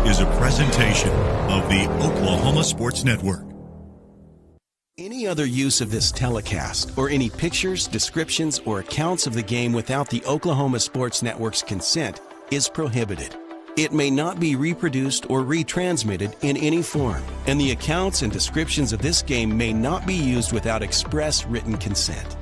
is a presentation of the Oklahoma Sports Network. Any other use of this telecast or any pictures, descriptions, or accounts of the game without the Oklahoma Sports Network's consent is prohibited. It may not be reproduced or retransmitted in any form, and the accounts and descriptions of this game may not be used without express written consent.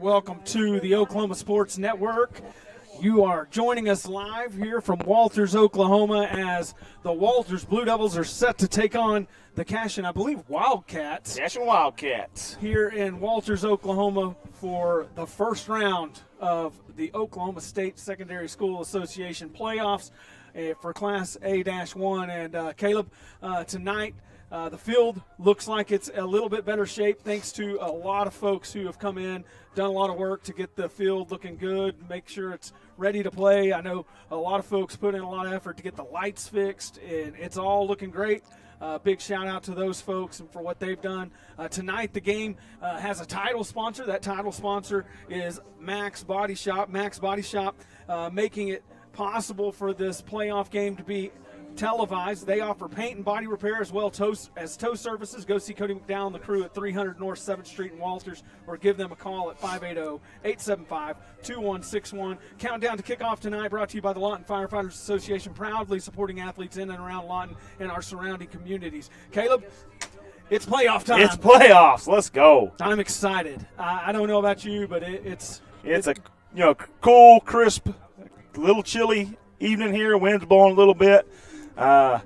Welcome to the Oklahoma Sports Network. You are joining us live here from Walters, Oklahoma, as the Walters Blue Devils are set to take on the Cashion, I believe, Wildcats. Cashion Wildcats. Here in Walters, Oklahoma for the first round of the Oklahoma State Secondary School Association playoffs for Class A-1. And Caleb, tonight, the field looks like it's a little bit better shape thanks to a lot of folks who have come in, done a lot of work to get the field looking good, make sure it's ready to play. I know a lot of folks put in a lot of effort to get the lights fixed, and it's all looking great. Big shout out to those folks and for what they've done. Tonight the game has a title sponsor. That title sponsor is Max Body Shop. Max Body Shop making it possible for this playoff game to be televised. They offer paint and body repair as well as tow services. Go see Cody McDowell and the crew at 300 North 7th Street in Walters, or give them a call at 580-875-2161. Countdown to kickoff tonight brought to you by the Lawton Firefighters Association, proudly supporting athletes in and around Lawton and our surrounding communities. Caleb, it's playoff time. It's playoffs. Let's go. I'm excited. I don't know about you, but it's a cool, crisp, little chilly evening here. Wind's blowing a little bit. A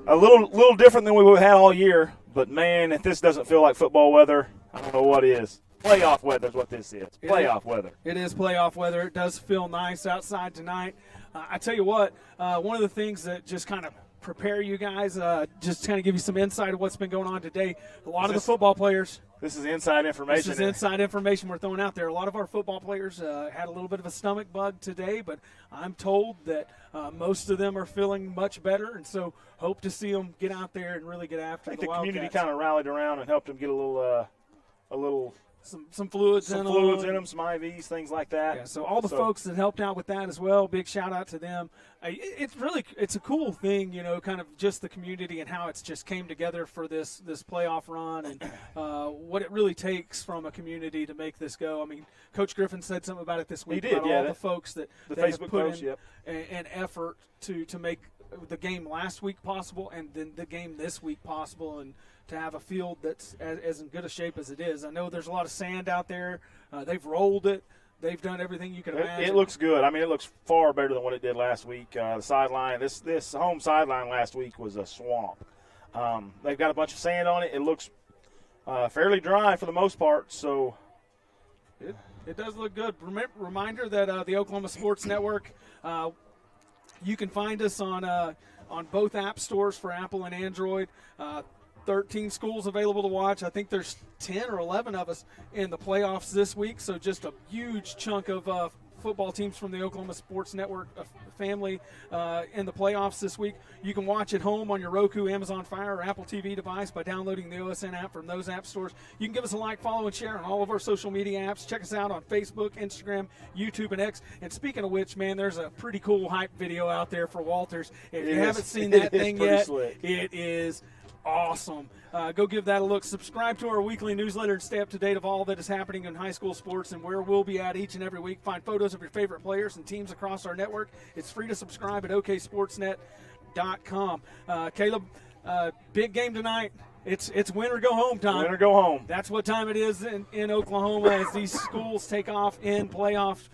little different than we've had all year, but man, if this doesn't feel like football weather, I don't know what is. Playoff weather is what this is. Playoff weather. It is playoff weather. It does feel nice outside tonight. I tell you what, one of the things that just kind of prepare you guys, just kind of give you some insight of what's been going on today. A lot of the football players. This is inside information. This is inside information we're throwing out there. A lot of our football players had a little bit of a stomach bug today, but I'm told that most of them are feeling much better, and so hope to see them get out there and really get after the Wildcats. I think the community kind of rallied around and helped them get a little some fluids in them, some IVs, things like that. Yeah, so all the folks that helped out with that as well, big shout out to them. It's a cool thing, kind of just the community and how it's just came together for this playoff run, and what it really takes from a community to make this go. I mean, Coach Griffin said something about it this week. He did, about all the folks that Facebook have put post, in an effort to make the game last week possible, and then the game this week possible, and to have a field that's as in good a shape as it is. I know there's a lot of sand out there. They've rolled it. They've done everything you can imagine. It looks good. I mean, it looks far better than what it did last week. The sideline, this home sideline last week was a swamp. They've got a bunch of sand on it. It looks fairly dry for the most part, so it does look good. Reminder that the Oklahoma Sports Network, you can find us on both app stores for Apple and Android. 13 schools available to watch. I think there's 10 or 11 of us in the playoffs this week, so just a huge chunk of football teams from the Oklahoma Sports Network family in the playoffs this week. You can watch at home on your Roku, Amazon Fire, or Apple TV device by downloading the OSN app from those app stores. You can give us a like, follow, and share on all of our social media apps. Check us out on Facebook, Instagram, YouTube, and X. And speaking of which, man, there's a pretty cool hype video out there for Walters. If you haven't seen that thing yet, it is awesome. Go give that a look. Subscribe to our weekly newsletter and stay up to date of all that is happening in high school sports and where we'll be at each and every week. Find photos of your favorite players and teams across our network. It's free to subscribe at oksportsnet.com. Caleb, big game tonight. It's win or go home time. Win or go home. That's what time it is in Oklahoma as these schools take off in playoff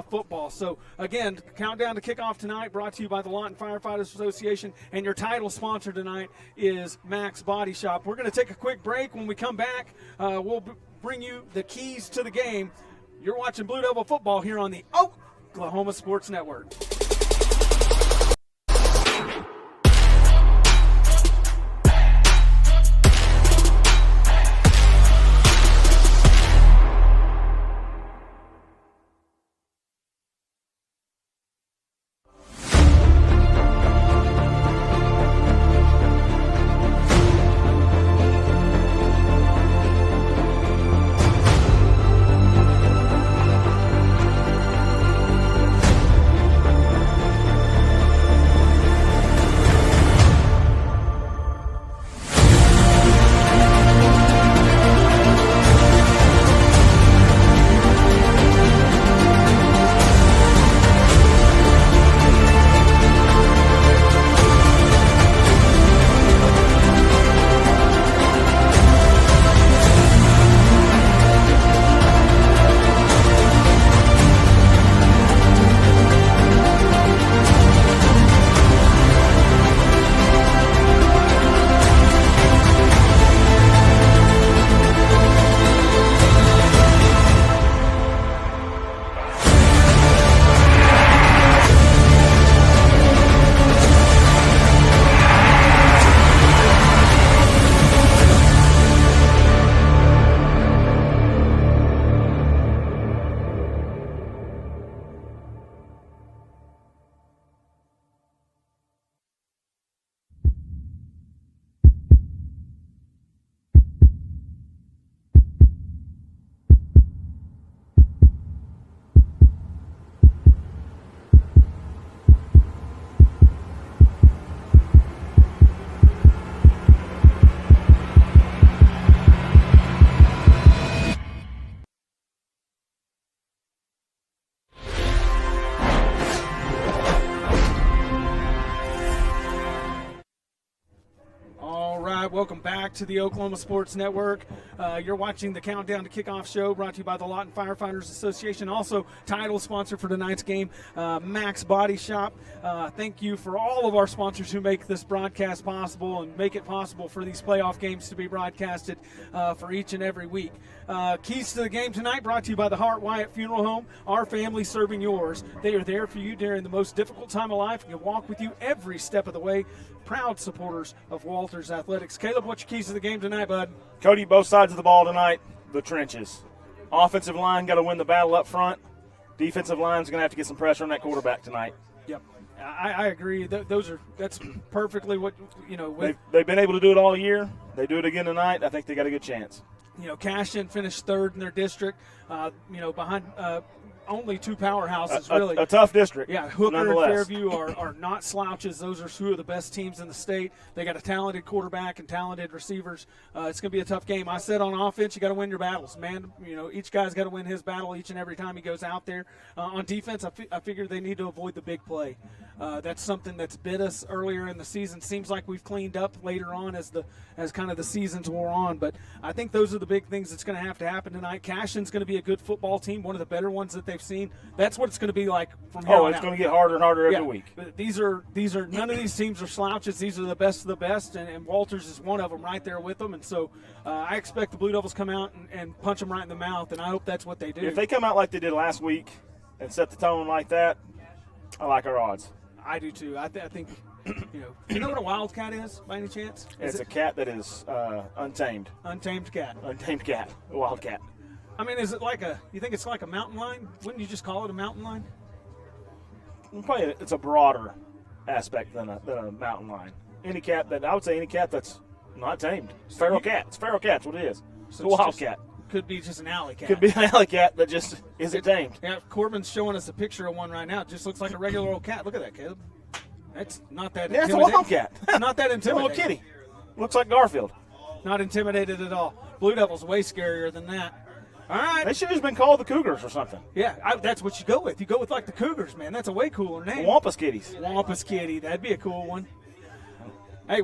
football. So, again, countdown to kickoff tonight brought to you by the Lawton Firefighters Association, and your title sponsor tonight is Max Body Shop. We're going to take a quick break. When we come back, we'll bring you the keys to the game. You're watching Blue Devil football here on the Oklahoma Sports Network. Welcome back to the Oklahoma Sports Network. You're watching the Countdown to Kickoff show brought to you by the Lawton Firefighters Association. Also, title sponsor for tonight's game, Max Body Shop. Thank you for all of our sponsors who make this broadcast possible and make it possible for these playoff games to be broadcasted for each and every week. Keys to the game tonight brought to you by the Hart Wyatt Funeral Home. Our family serving yours. They are there for you during the most difficult time of life and can walk with you every step of the way. Proud supporters of Walters Athletics. Caleb, what's your keys to the game tonight, bud? Cody, both sides of the ball tonight, the trenches. Offensive line got to win the battle up front. Defensive line's going to have to get some pressure on that quarterback tonight. Yep, I agree. That's perfectly what, you know. They've been able to do it all year. They do it again tonight. I think they got a good chance. You know, Cashion finished third in their district, behind only two powerhouses, really. A tough district. Yeah, Hooker and Fairview are not slouches. Those are two of the best teams in the state. They got a talented quarterback and talented receivers. It's going to be a tough game. I said on offense, you got to win your battles, man. You know, each guy's got to win his battle each and every time he goes out there. On defense, I figure they need to avoid the big play. That's something that's bit us earlier in the season. Seems like we've cleaned up later on as kind of the seasons wore on. But I think those are the big things that's going to happen tonight. Cashion's going to be a good football team, one of the better ones that they've seen. That's what it's going to be like from here on out. It's going to get harder and harder every week. But these are none of these teams are slouches. These are the best of the best, and Walters is one of them right there with them. And so I expect the Blue Devils come out and punch them right in the mouth, and I hope that's what they do. If they come out like they did last week and set the tone like that, I like our odds. I do too. I think, you know what a wildcat is by any chance? It's a cat that is untamed. Untamed cat. Untamed cat. A wildcat. I mean, is it you think it's like a mountain lion? Wouldn't you just call it a mountain lion? Probably it's a broader aspect than a mountain lion. I would say any cat that's not tamed. It's feral cat. It's feral cat's what it is. It's a wildcat. Could be just an alley cat. Could be an alley cat that just isn't tamed. Yeah, Corbin's showing us a picture of one right now. It just looks like a regular old cat. Look at that, Caleb. That's not that intimidating. It's a wildcat. It's not that intimidating. It's a little kitty. Looks like Garfield. Not intimidated at all. Blue Devil's way scarier than that. All right. They should have just been called the Cougars or something. Yeah, that's what you go with. You go with like the Cougars, man. That's a way cooler name. Wampus Kitties. Wampus Kitty. That'd be a cool one. Hey,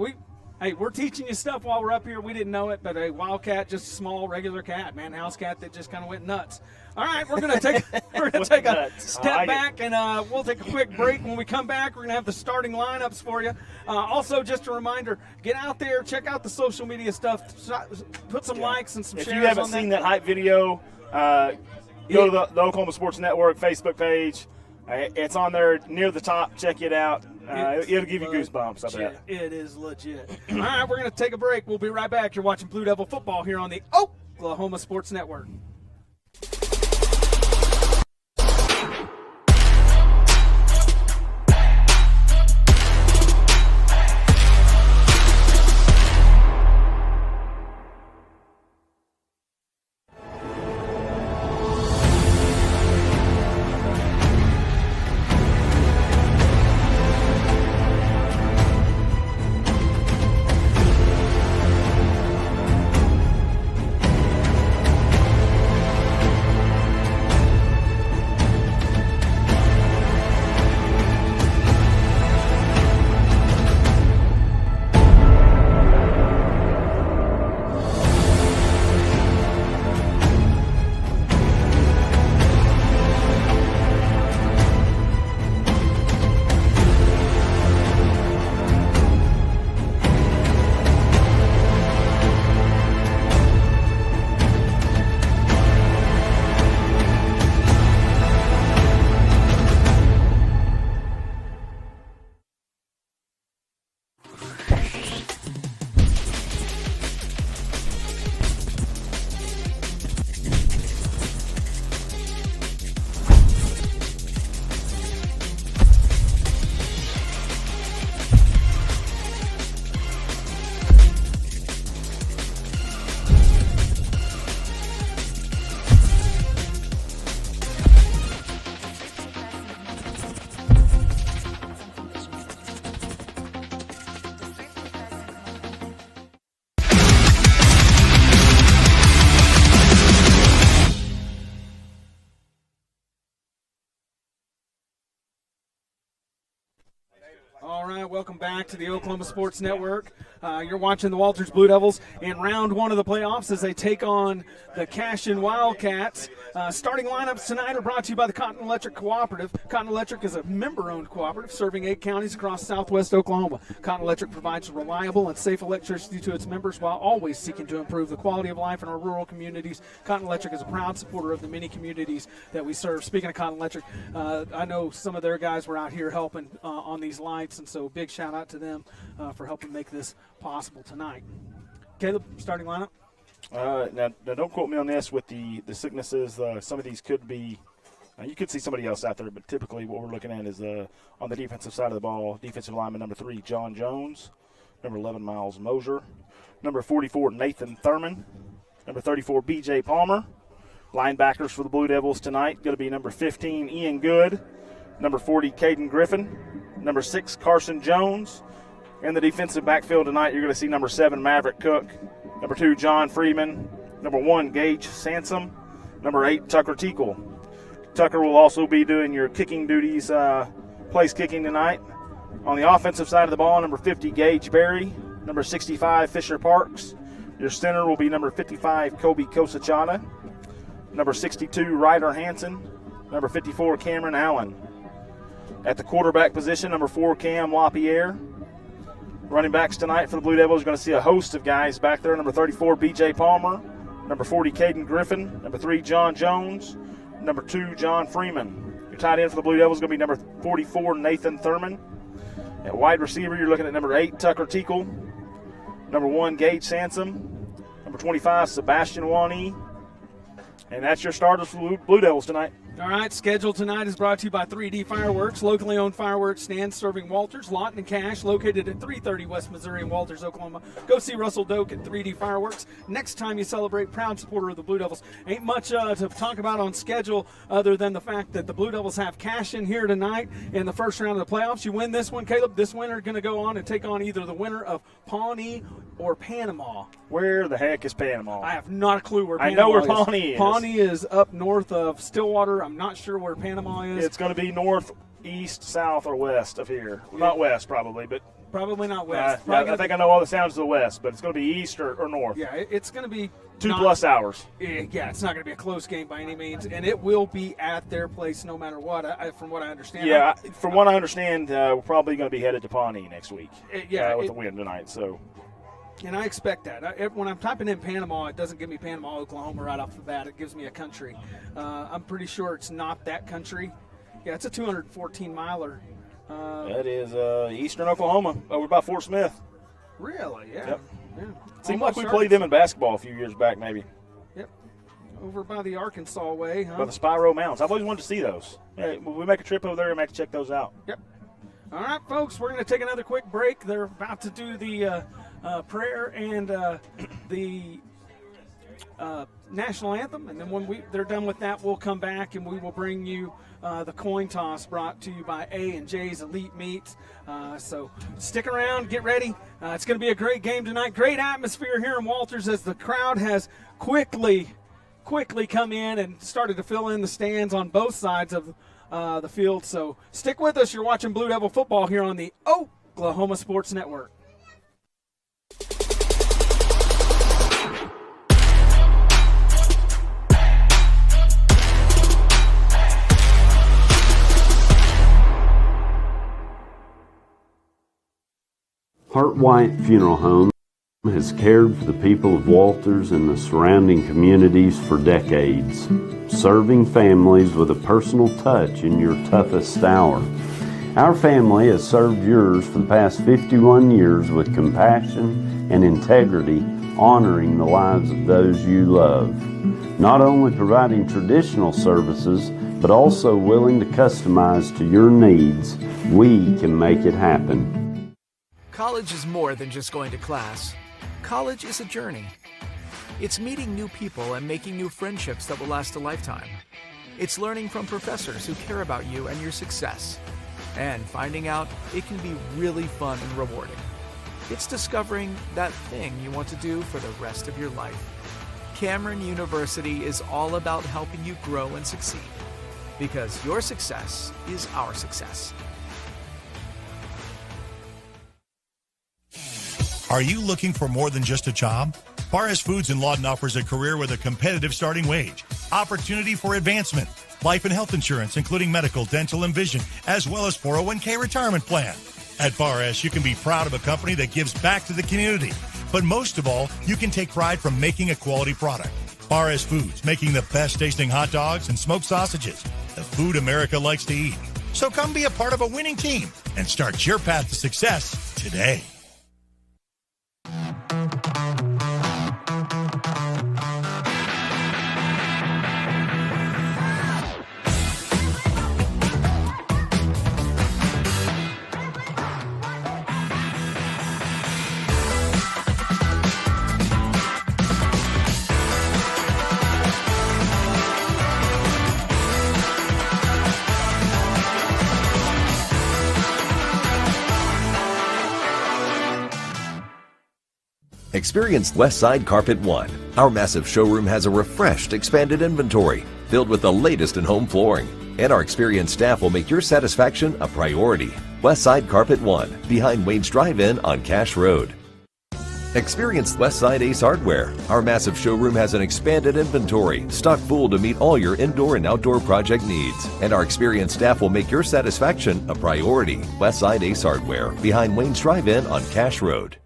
Hey, we're teaching you stuff while we're up here. We didn't know it, but a wildcat, just a small, regular cat, man, house cat that just kind of went nuts. All right, we're gonna take a step back, and we'll take a quick break. When we come back, we're gonna have the starting lineups for you. Also, just a reminder: get out there, check out the social media stuff, put some likes and some shares. If you haven't seen that hype video, go to the Oklahoma Sports Network Facebook page. It's on there near the top. Check it out. It'll give you goosebumps. I bet. It is legit. All right, we're gonna take a break. We'll be right back. You're watching Blue Devil football here on the Oklahoma Sports Network. All right, welcome back to the Oklahoma Sports Network. You're watching the Walters Blue Devils in round one of the playoffs as they take on the Cashion Wildcats. Starting lineups tonight are brought to you by the Cotton Electric Cooperative. Cotton Electric is a member-owned cooperative serving 8 counties across southwest Oklahoma. Cotton Electric provides reliable and safe electricity to its members while always seeking to improve the quality of life in our rural communities. Cotton Electric is a proud supporter of the many communities that we serve. Speaking of Cotton Electric, I know some of their guys were out here helping on these lights, and so big shout out to them for helping make this possible tonight. Caleb, starting lineup? Now, don't quote me on this with the sicknesses. Some of these could be you could see somebody else out there, but typically what we're looking at is on the defensive side of the ball, defensive lineman number 3, John Jones, number 11, Miles Mosier, number 44, Nathan Thurman, number 34, B.J. Palmer. Linebackers for the Blue Devils tonight going to be number 15, Ian Good, number 40, Caden Griffin, number 6, Carson Jones. In the defensive backfield tonight, you're going to see number 7, Maverick Cook, number 2, John Freeman, number 1, Gage Sansom, number 8, Tucker Teakle. Tucker will also be doing your kicking duties, place kicking tonight. On the offensive side of the ball, number 50, Gage Berry, number 65, Fisher Parks. Your center will be number 55, Kobe Kosachana, number 62, Ryder Hansen, number 54, Cameron Allen. At the quarterback position, number 4, Cam LaPierre. Running backs tonight for the Blue Devils, you're going to see a host of guys back there. Number 34, B.J. Palmer. Number 40, Caden Griffin. Number 3, John Jones. Number 2, John Freeman. Your tight end for the Blue Devils is going to be number 44, Nathan Thurman. At wide receiver, you're looking at number 8, Tucker Teakle. Number 1, Gage Sansom. Number 25, Sebastian Wani. And that's your starters for the Blue Devils tonight. All right, schedule tonight is brought to you by 3D Fireworks, locally owned fireworks stand serving Walters, Lawton, and Cache, located at 330 West Missouri in Walters, Oklahoma. Go see Russell Doak at 3D Fireworks. Next time you celebrate, proud supporter of the Blue Devils. Ain't much to talk about on schedule other than the fact that the Blue Devils have Cashion here tonight in the first round of the playoffs. You win this one, Caleb, this winner going to go on and take on either the winner of Pawnee or Panama. Where the heck is Panama? I have not a clue where Panama is. I know where Pawnee is. Pawnee is up north of Stillwater. I'm not sure where Panama is. It's going to be north, east, south, or west of here. Not west, probably, but Probably not west. I think I know all the sounds of the west, but it's going to be east or north. Yeah, it's going to be 2+ hours. Yeah, it's not going to be a close game by any means, and it will be at their place no matter what, from what I understand. Yeah, from what I understand, we're probably going to be headed to Pawnee next week with the win tonight. So, and I expect that. When I'm typing in Panama, it doesn't give me Panama, Oklahoma right off the bat. It gives me a country. I'm pretty sure it's not that country. Yeah, it's a 214-miler. That is eastern Oklahoma, over by Fort Smith. Really? Yeah. Yep. Yeah. Seemed like we played them in basketball a few years back, maybe. Yep. Over by the Arkansas way, huh? By the Spiro Mountains. I've always wanted to see those. Yeah, when we make a trip over there, we might check those out. Yep. All right, folks, we're going to take another quick break. They're about to do the prayer and the national anthem, and then when they're done with that, we'll come back and we will bring you the coin toss brought to you by A&J's Elite Meats. So stick around, get ready. It's going to be a great game tonight. Great atmosphere here in Walters as the crowd has quickly come in and started to fill in the stands on both sides of the field. So stick with us. You're watching Blue Devil football here on the Oklahoma Sports Network. Hart White Funeral Home has cared for the people of Walters and the surrounding communities for decades, serving families with a personal touch in your toughest hour. Our family has served yours for the past 51 years with compassion and integrity, honoring the lives of those you love. Not only providing traditional services, but also willing to customize to your needs, we can make it happen. College is more than just going to class. College is a journey. It's meeting new people and making new friendships that will last a lifetime. It's learning from professors who care about you and your success. And finding out it can be really fun and rewarding. It's discovering that thing you want to do for the rest of your life. Cameron University is all about helping you grow and succeed. Because your success is our success. Are you looking for more than just a job? Barres Foods in Lawton offers a career with a competitive starting wage, opportunity for advancement, life and health insurance, including medical, dental, and vision, as well as 401k retirement plan. At Barres, you can be proud of a company that gives back to the community. But most of all, you can take pride from making a quality product. Barres Foods, making the best tasting hot dogs and smoked sausages, the food America likes to eat. So come be a part of a winning team and start your path to success today. Experience Westside Carpet One. Our massive showroom has a refreshed, expanded inventory filled with the latest in home flooring. And our experienced staff will make your satisfaction a priority. Westside Carpet One, behind Wayne's Drive-In on Cash Road. Experience Westside Ace Hardware. Our massive showroom has an expanded inventory, stocked full to meet all your indoor and outdoor project needs. And our experienced staff will make your satisfaction a priority. Westside Ace Hardware, behind Wayne's Drive-In on Cash Road.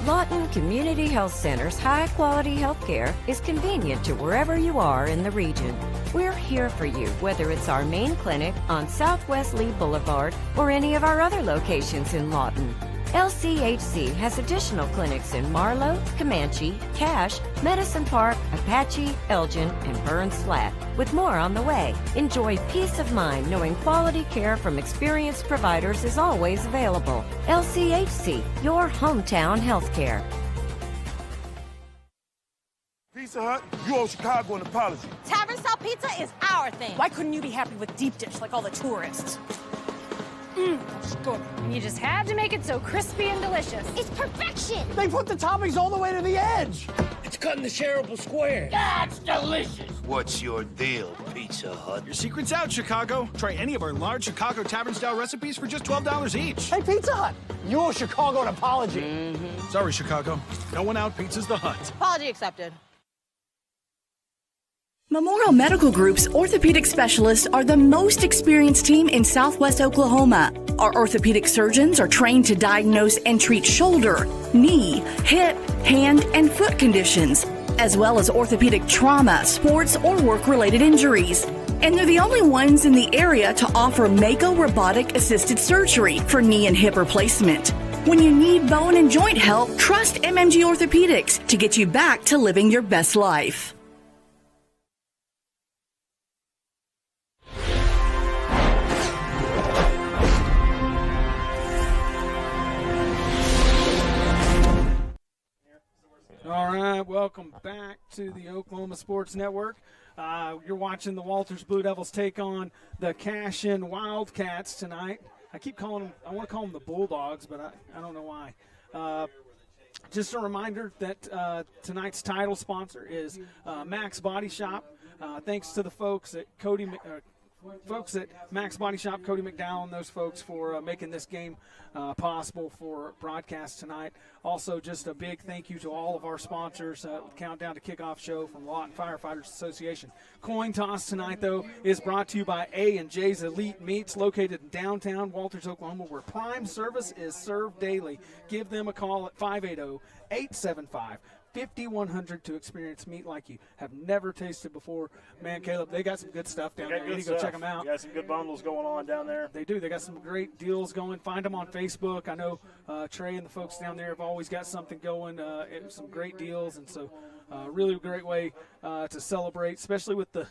Lawton Community Health Center's high-quality health care is convenient to wherever you are in the region. We're here for you, whether it's our main clinic on Southwest Lee Boulevard or any of our other locations in Lawton. LCHC has additional clinics in Marlow, Comanche, Cache, Medicine Park, Apache, Elgin, and Burns Flat, with more on the way. Enjoy peace of mind knowing quality care from experienced providers is always available. LCHC, your hometown healthcare. Pizza Hut, you owe Chicago an apology. Tavern style pizza is our thing. Why couldn't you be happy with deep dish like all the tourists? That's good. And you just had to make it so crispy and delicious. It's perfection. They put the toppings all the way to the edge. It's cut in the shareable square. That's delicious. What's your deal, Pizza Hut? Your secret's out, Chicago. Try any of our large Chicago tavern-style recipes for just $12 each. Hey, Pizza Hut, you owe Chicago an apology. Sorry, Chicago. No one out pizzas the Hut. Apology accepted. Memorial Medical Group's orthopedic specialists are the most experienced team in Southwest Oklahoma. Our orthopedic surgeons are trained to diagnose and treat shoulder, knee, hip, hand, and foot conditions, as well as orthopedic trauma, sports, or work-related injuries. And they're the only ones in the area to offer Mako robotic-assisted surgery for knee and hip replacement. When you need bone and joint help, trust MMG Orthopedics to get you back to living your best life. All right, welcome back to the Oklahoma Sports Network. You're watching the Walters Blue Devils take on the Cashion Wildcats tonight. I want to call them the Bulldogs, but I don't know why. Just a reminder that tonight's title sponsor is Max Body Shop. Thanks to the folks at Max Body Shop, Cody McDowell, and those folks for making this game possible for broadcast tonight. Also, just a big thank you to all of our sponsors. Countdown to Kickoff show from Lawton Firefighters Association. Coin toss tonight, though, is brought to you by A&J's Elite Meats, located in downtown Walters, Oklahoma, where prime service is served daily. Give them a call at 580-875-5100 to experience meat like you have never tasted before. Man, Caleb, they got some good stuff down there. You need to go check them out. They got some good bundles going on down there. They do. They got some great deals going. Find them on Facebook. I know Trey and the folks down there have always got something going, some great deals, and so really great way to celebrate, especially with the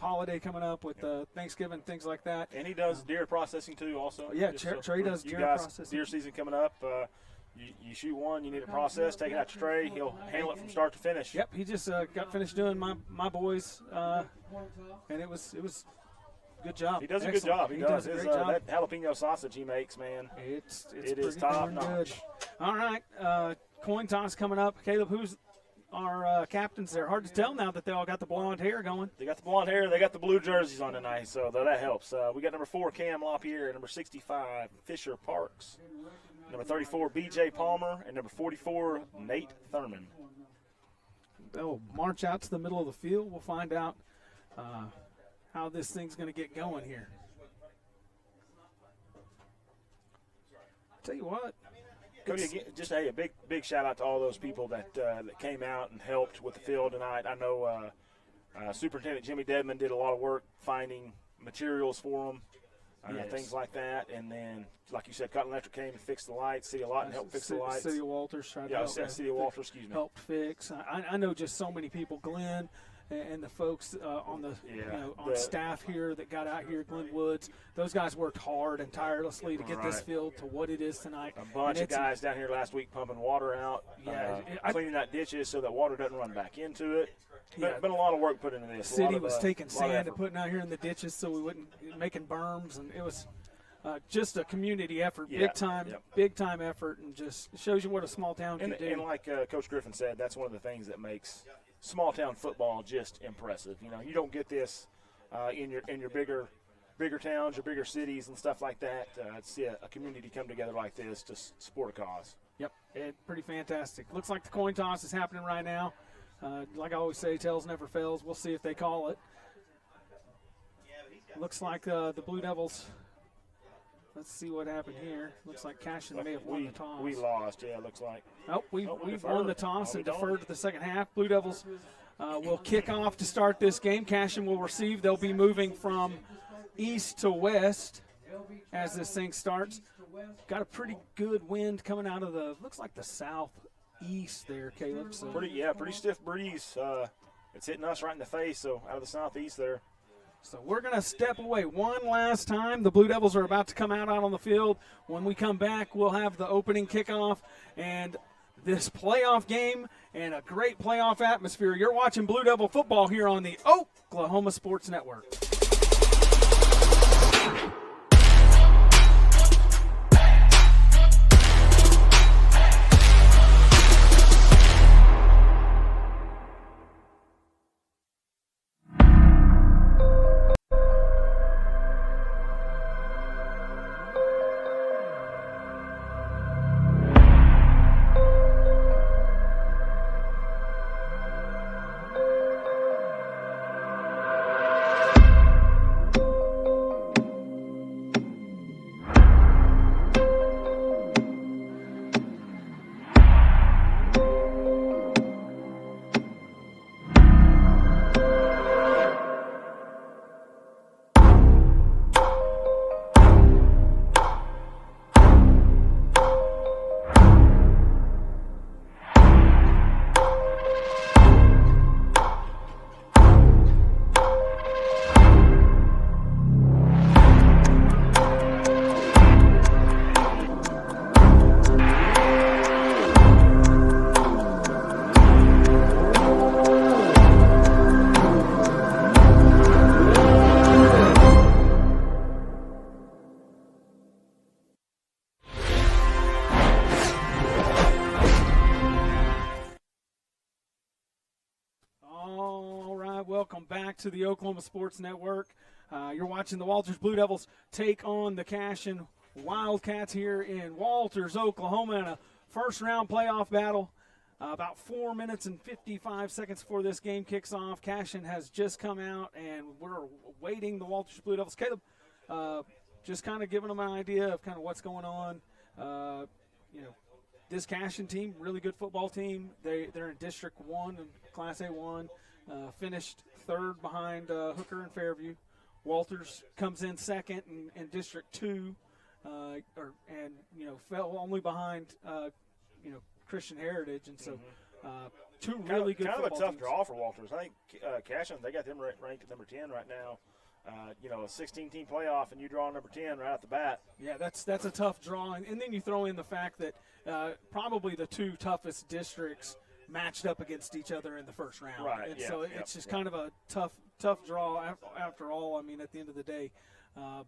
holiday coming up with Thanksgiving, things like that. And he does deer processing too, also. Yeah, Trey does deer processing. Deer season coming up. You shoot one, you need it processed, take it out to Trey. He'll handle it from start to finish. Yep, he just got finished doing my boys, and it was good job. He does a Excellent. good job. He does. a great job. That jalapeno sausage he makes, man, it is top notch. Good. All right, coin toss coming up. Caleb, who's our captains there? Hard to tell now that they all got the blonde hair going. They got the blonde hair. They got the blue jerseys on tonight, so that helps. We got number 4, Cam LaPierre, number 65, Fisher Parks, number 34, B.J. Palmer, and number 44, Nate Thurman. They'll march out to the middle of the field. We'll find out how this thing's going to get going here. Tell you what. Cody, again, just a big shout out to all those people that came out and helped with the field tonight. I know Superintendent Jimmy Dedman did a lot of work finding materials for them. Things like that, and then, like you said, Cotton Electric came and fixed the lights. City of Lawton helped fix the lights. City of Walters tried to help. City of Walters, excuse me. Helped fix. I know just so many people. Glenn and the folks on the staff here that got out here, Glenn Woods, those guys worked hard and tirelessly to get this field to what it is tonight. A bunch of guys down here last week pumping water out, cleaning out ditches so that water doesn't run back into it. Been a lot of work put into this. The city was taking sand and putting out here in the ditches so we wouldn't making berms, and it was just a community effort, big time effort, and just shows you what a small town can do. And like Coach Griffin said, that's one of the things that makes small town football just impressive. You don't get this in your bigger towns, your bigger cities, and stuff like that. See a community come together like this to support a cause. Yep, pretty fantastic. Looks like the coin toss is happening right now. Like I always say, tails never fails. We'll see if they call it. Looks like the Blue Devils. Let's see what happened here. Looks like Cashion may have won the toss. We lost, yeah, it looks like. We've won the toss and deferred to the second half. Blue Devils will kick off to start this game. Cashion will receive. They'll be moving from east to west as this thing starts. Got a pretty good wind coming out of looks like the southeast there, Caleb. So pretty stiff breeze. It's hitting us right in the face, so out of the southeast there. So we're going to step away one last time. The Blue Devils are about to come out on the field. When we come back, we'll have the opening kickoff and this playoff game and a great playoff atmosphere. You're watching Blue Devil football here on the Oklahoma Sports Network. back to the Oklahoma Sports Network. You're watching the Walters Blue Devils take on the Cashion Wildcats here in Walters, Oklahoma, in a first-round playoff battle. About 4 minutes and 55 seconds before this game kicks off. Cashion has just come out, and we're waiting the Walters Blue Devils. Caleb, just kind of giving them an idea of kind of what's going on. This Cashion team, really good football team. They're in District 1 and Class A1, finished third behind Hooker and Fairview. Walters comes in second in District 2, fell only behind, Christian Heritage, and so two really good football teams. Kind of a tough draw for Walters. I think Cashion, they got them ranked at number 10 right now. A 16-team playoff, and you draw number 10 right off the bat. Yeah, that's a tough draw, and then you throw in the fact that probably the two toughest districts matched up against each other in the first round. Right. And so it's just kind of a tough draw after all. I mean, at the end of the day,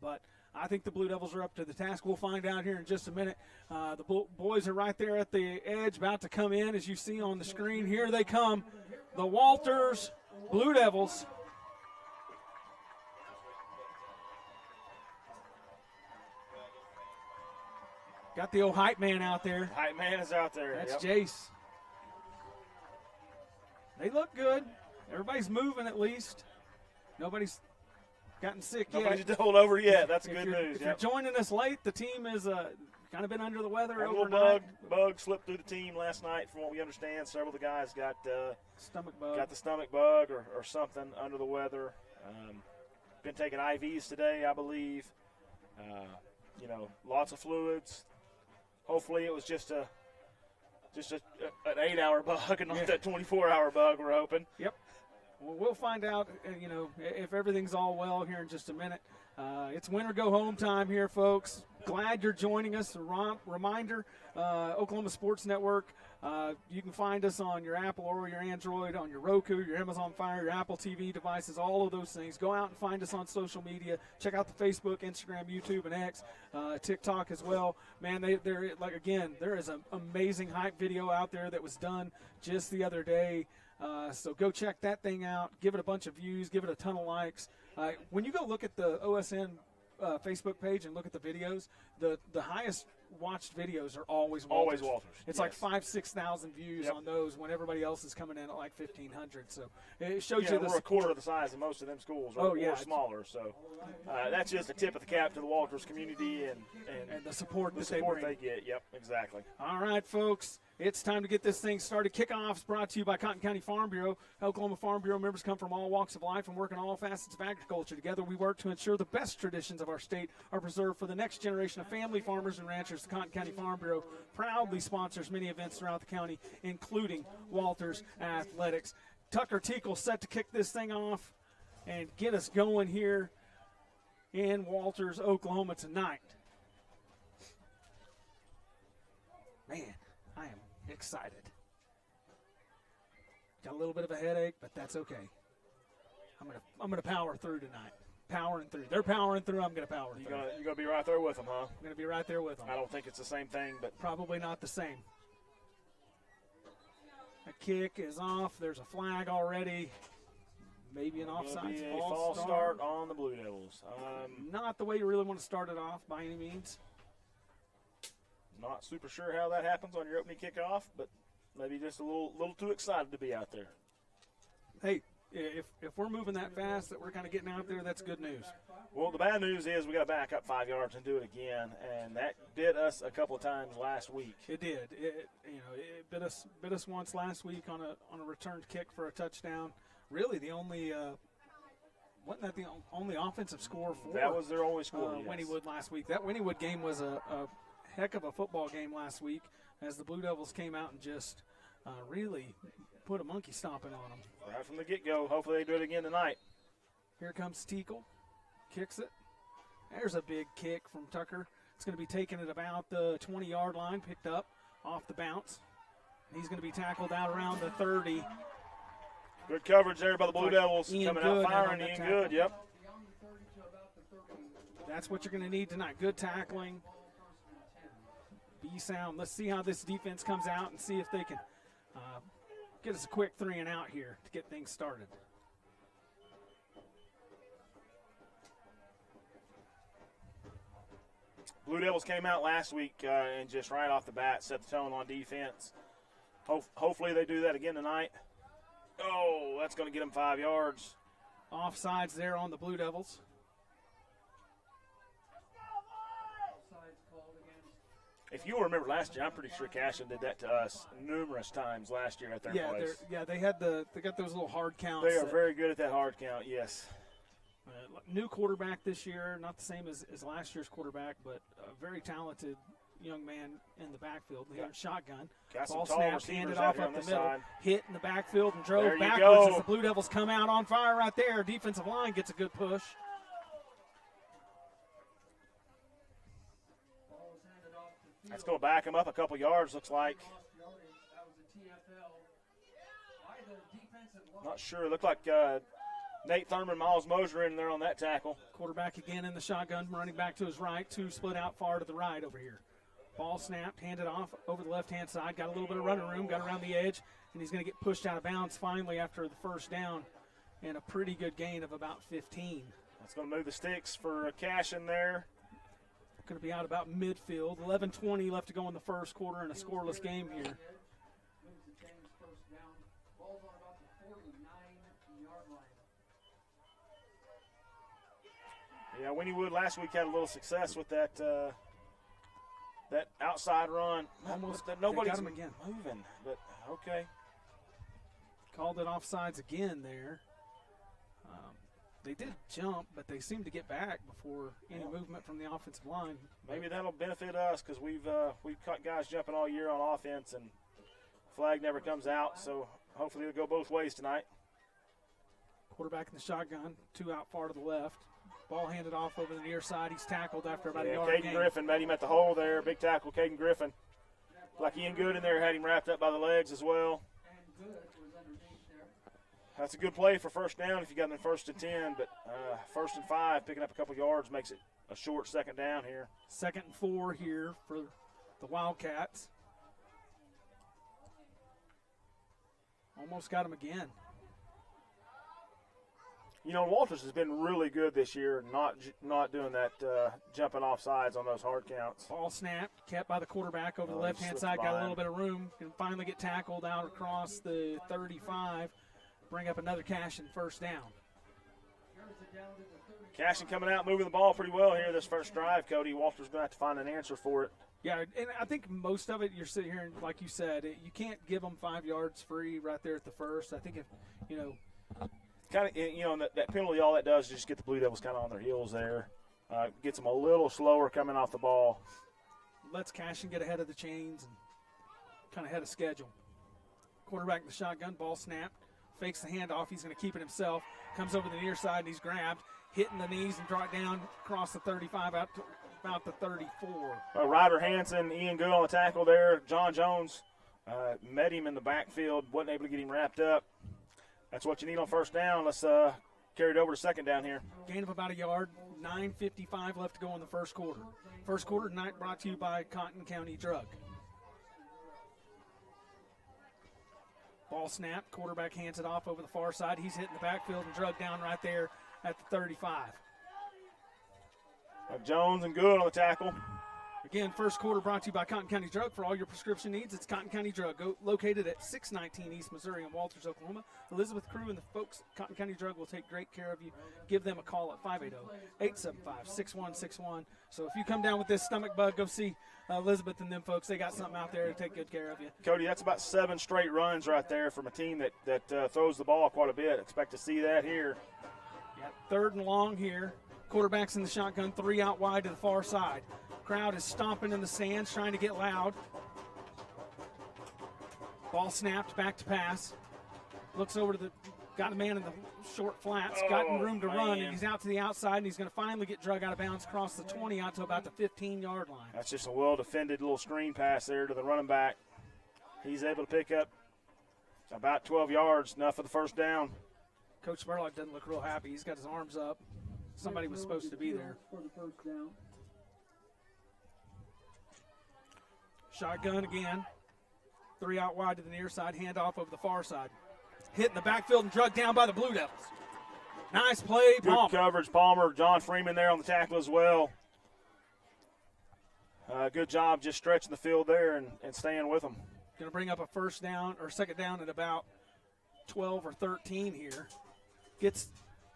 but I think the Blue Devils are up to the task. We'll find out here in just a minute. The boys are right there at the edge, about to come in, as you see on the screen. Here they come, the Walters Blue Devils. Got the old hype man out there. Hype man is out there. That's Jace. They look good. Everybody's moving at least. Nobody's gotten sick yet. Nobody's doled over yet. That's good news. If you're joining us late, the team is kind of been under the weather a overnight. little bug slipped through the team last night, from what we understand. Several of the guys got stomach bug. Got the stomach bug or something under the weather. Been taking IVs today, I believe. Lots of fluids. Hopefully it was just an 8-hour bug and not that 24-hour bug we're hoping. Yep. Well, we'll find out, if everything's all well here in just a minute. It's win or go home time here, folks. Glad you're joining us. A reminder, Oklahoma Sports Network. You can find us on your Apple or your Android, on your Roku, your Amazon Fire, your Apple TV devices, all of those things. Go out and find us on social media. Check out the Facebook, Instagram, YouTube, and X, TikTok as well. Man, there is an amazing hype video out there that was done just the other day. So go check that thing out. Give it a bunch of views. Give it a ton of likes. When you go look at the OSN Facebook page and look at the videos, the highest watched videos are always Walters. It's like 5,000-6,000 views on those when everybody else is coming in at like 1,500. So it shows you we're a quarter of the size of most of them schools, or smaller. So that's just a tip of the cap to the Walters community and the support they get. Yep, exactly. All right, folks. It's time to get this thing started. Kickoffs brought to you by Cotton County Farm Bureau. Oklahoma Farm Bureau members come from all walks of life and work in all facets of agriculture. Together, we work to ensure the best traditions of our state are preserved for the next generation of family farmers and ranchers. The Cotton County Farm Bureau proudly sponsors many events throughout the county, including Walters Athletics. Tucker Teakle set to kick this thing off and get us going here in Walters, Oklahoma tonight. Man, I am excited. Got a little bit of a headache, but that's okay. I'm gonna power through tonight. Powering through. They're powering through. I'm gonna power through. You're gonna be right there with them, huh? I'm gonna be right there with them. I don't think it's the same thing, but probably not the same. A kick is off. There's a flag already. Maybe an offside false start on the Blue Devils. Not the way you really want to start it off by any means. Not super sure how that happens on your opening kickoff, but maybe just a little too excited to be out there. Hey, if we're moving that fast that we're kind of getting out there, that's good news. Well, the bad news is we got to back up 5 yards and do it again, and that bit us a couple of times last week. It did. It bit us once last week on a returned kick for a touchdown. Really, the only wasn't that the only offensive score for? That was their only score. Yes. Wynnewood last week. That Wynnewood game was a heck of a football game last week, as the Blue Devils came out and just really put a monkey stomping on them. Right from the get-go. Hopefully they do it again tonight. Here comes Teakle. Kicks it. There's a big kick from Tucker. It's going to be taken at about the 20-yard line, picked up off the bounce. He's going to be tackled out around the 30. Good coverage there by the Blue Devils. Coming out firing. Ian Good, yep. That's what you're going to need tonight. Good tackling. Be sound. Let's see how this defense comes out and see if they can get us a quick 3-and-out here to get things started. Blue Devils came out last week and just right off the bat set the tone on defense. Hopefully they do that again tonight. Oh, that's going to get them 5 yards. Offsides there on the Blue Devils. If you remember last year, I'm pretty sure Cashion did that to us numerous times last year at their place. They got those little hard counts. They are very good at that hard count, yes. New quarterback this year, not the same as last year's quarterback, but a very talented young man in the backfield. They had shotgun. Got some ball tall snapped, handed off up the middle, side. hit in the backfield and drove There you backwards go. as the Blue Devils come out on fire right there. Defensive line gets a good push. That's going to back him up a couple yards, looks like. Not sure. Looked like Nate Thurman, Miles Moser in there on that tackle. Quarterback again in the shotgun, running back to his right. Two split out far to the right over here. Ball snapped, handed off over the left-hand side. Got a little bit of running room, got around the edge, and he's going to get pushed out of bounds finally after the first down and a pretty good gain of about 15. That's going to move the sticks for Cashion there. Going to be out about midfield. 11:20 left to go in the first quarter in a scoreless game here. Yeah, Winnie Wood last week had a little success with that that outside run. Almost that nobody's got him again. moving, but okay. Called it offsides again there. They did jump, but they seemed to get back before any movement from the offensive line. Maybe that'll benefit us because we've caught guys jumping all year on offense, and flag never comes out. So hopefully it'll go both ways tonight. Quarterback in the shotgun, two out far to the left. Ball handed off over the near side. He's tackled after about a yard Caden gain. Griffin met him at the hole there. Big tackle, Caden Griffin. Like Ian Good in there, had him wrapped up by the legs as well. That's a good play for first down if you got them in 1st and 10, but 1st and 5, picking up a couple yards makes it a short second down here. 2nd and 4 here for the Wildcats. Almost got him again. You know, Walters has been really good this year, not doing that jumping off sides on those hard counts. Ball snap, kept by the quarterback over the left-hand side, got a little bit of room, can finally get tackled out across the 35. Bring up another Cashion first down. Cashion coming out, moving the ball pretty well here this first drive, Cody. Walter's going to have to find an answer for it. Yeah, and I think most of it, you're sitting here, and like you said, you can't give them 5 yards free right there at the first. I think if, kind of, that penalty, all that does is just get the Blue Devils kind of on their heels there. Gets them a little slower coming off the ball. Lets Cashion get ahead of the chains and kind of ahead of schedule. Quarterback in the shotgun, ball snapped. Fakes the handoff. He's going to keep it himself. Comes over the near side, and he's grabbed, hitting the knees and brought down across the 35 out to about the 34. Ryder Hansen, Ian Good on the tackle there. John Jones met him in the backfield, wasn't able to get him wrapped up. That's what you need on first down. Let's carry it over to second down here. Gain of about a yard. 9:55 left to go in the first quarter. First quarter tonight brought to you by Cotton County Drug. Ball snap, quarterback hands it off over the far side. He's hitting the backfield and drug down right there at the 35. Jones and Good on the tackle. Again, first quarter brought to you by Cotton County Drug. For all your prescription needs, it's Cotton County Drug, located at 619 East Missouri in Walters, Oklahoma. Elizabeth Crew and the folks at Cotton County Drug will take great care of you. Give them a call at 580-875-6161. So if you come down with this stomach bug, go see Elizabeth and them folks. They got something out there to take good care of you. Cody, that's about 7 straight runs right there from a team that throws the ball quite a bit. Expect to see that here. Yeah, 3rd and long here. Quarterback's in the shotgun, 3 out wide to the far side. Crowd is stomping in the stands, trying to get loud. Ball snapped, back to pass. Looks over to got a man in the short flats, got room to run, and he's out to the outside, and he's going to finally get drug out of bounds across the 20 out to about the 15-yard line. That's just a well-defended little screen pass there to the running back. He's able to pick up about 12 yards, enough for the first down. Coach Spurlock doesn't look real happy. He's got his arms up. Somebody was supposed to be there. Shotgun again. 3 out wide to the near side. Handoff over the far side. Hit in the backfield and drugged down by the Blue Devils. Nice play, Palmer. Good coverage, Palmer. John Freeman there on the tackle as well. Good job just stretching the field there and staying with them. Going to bring up a first down or second down at about 12 or 13 here. Gets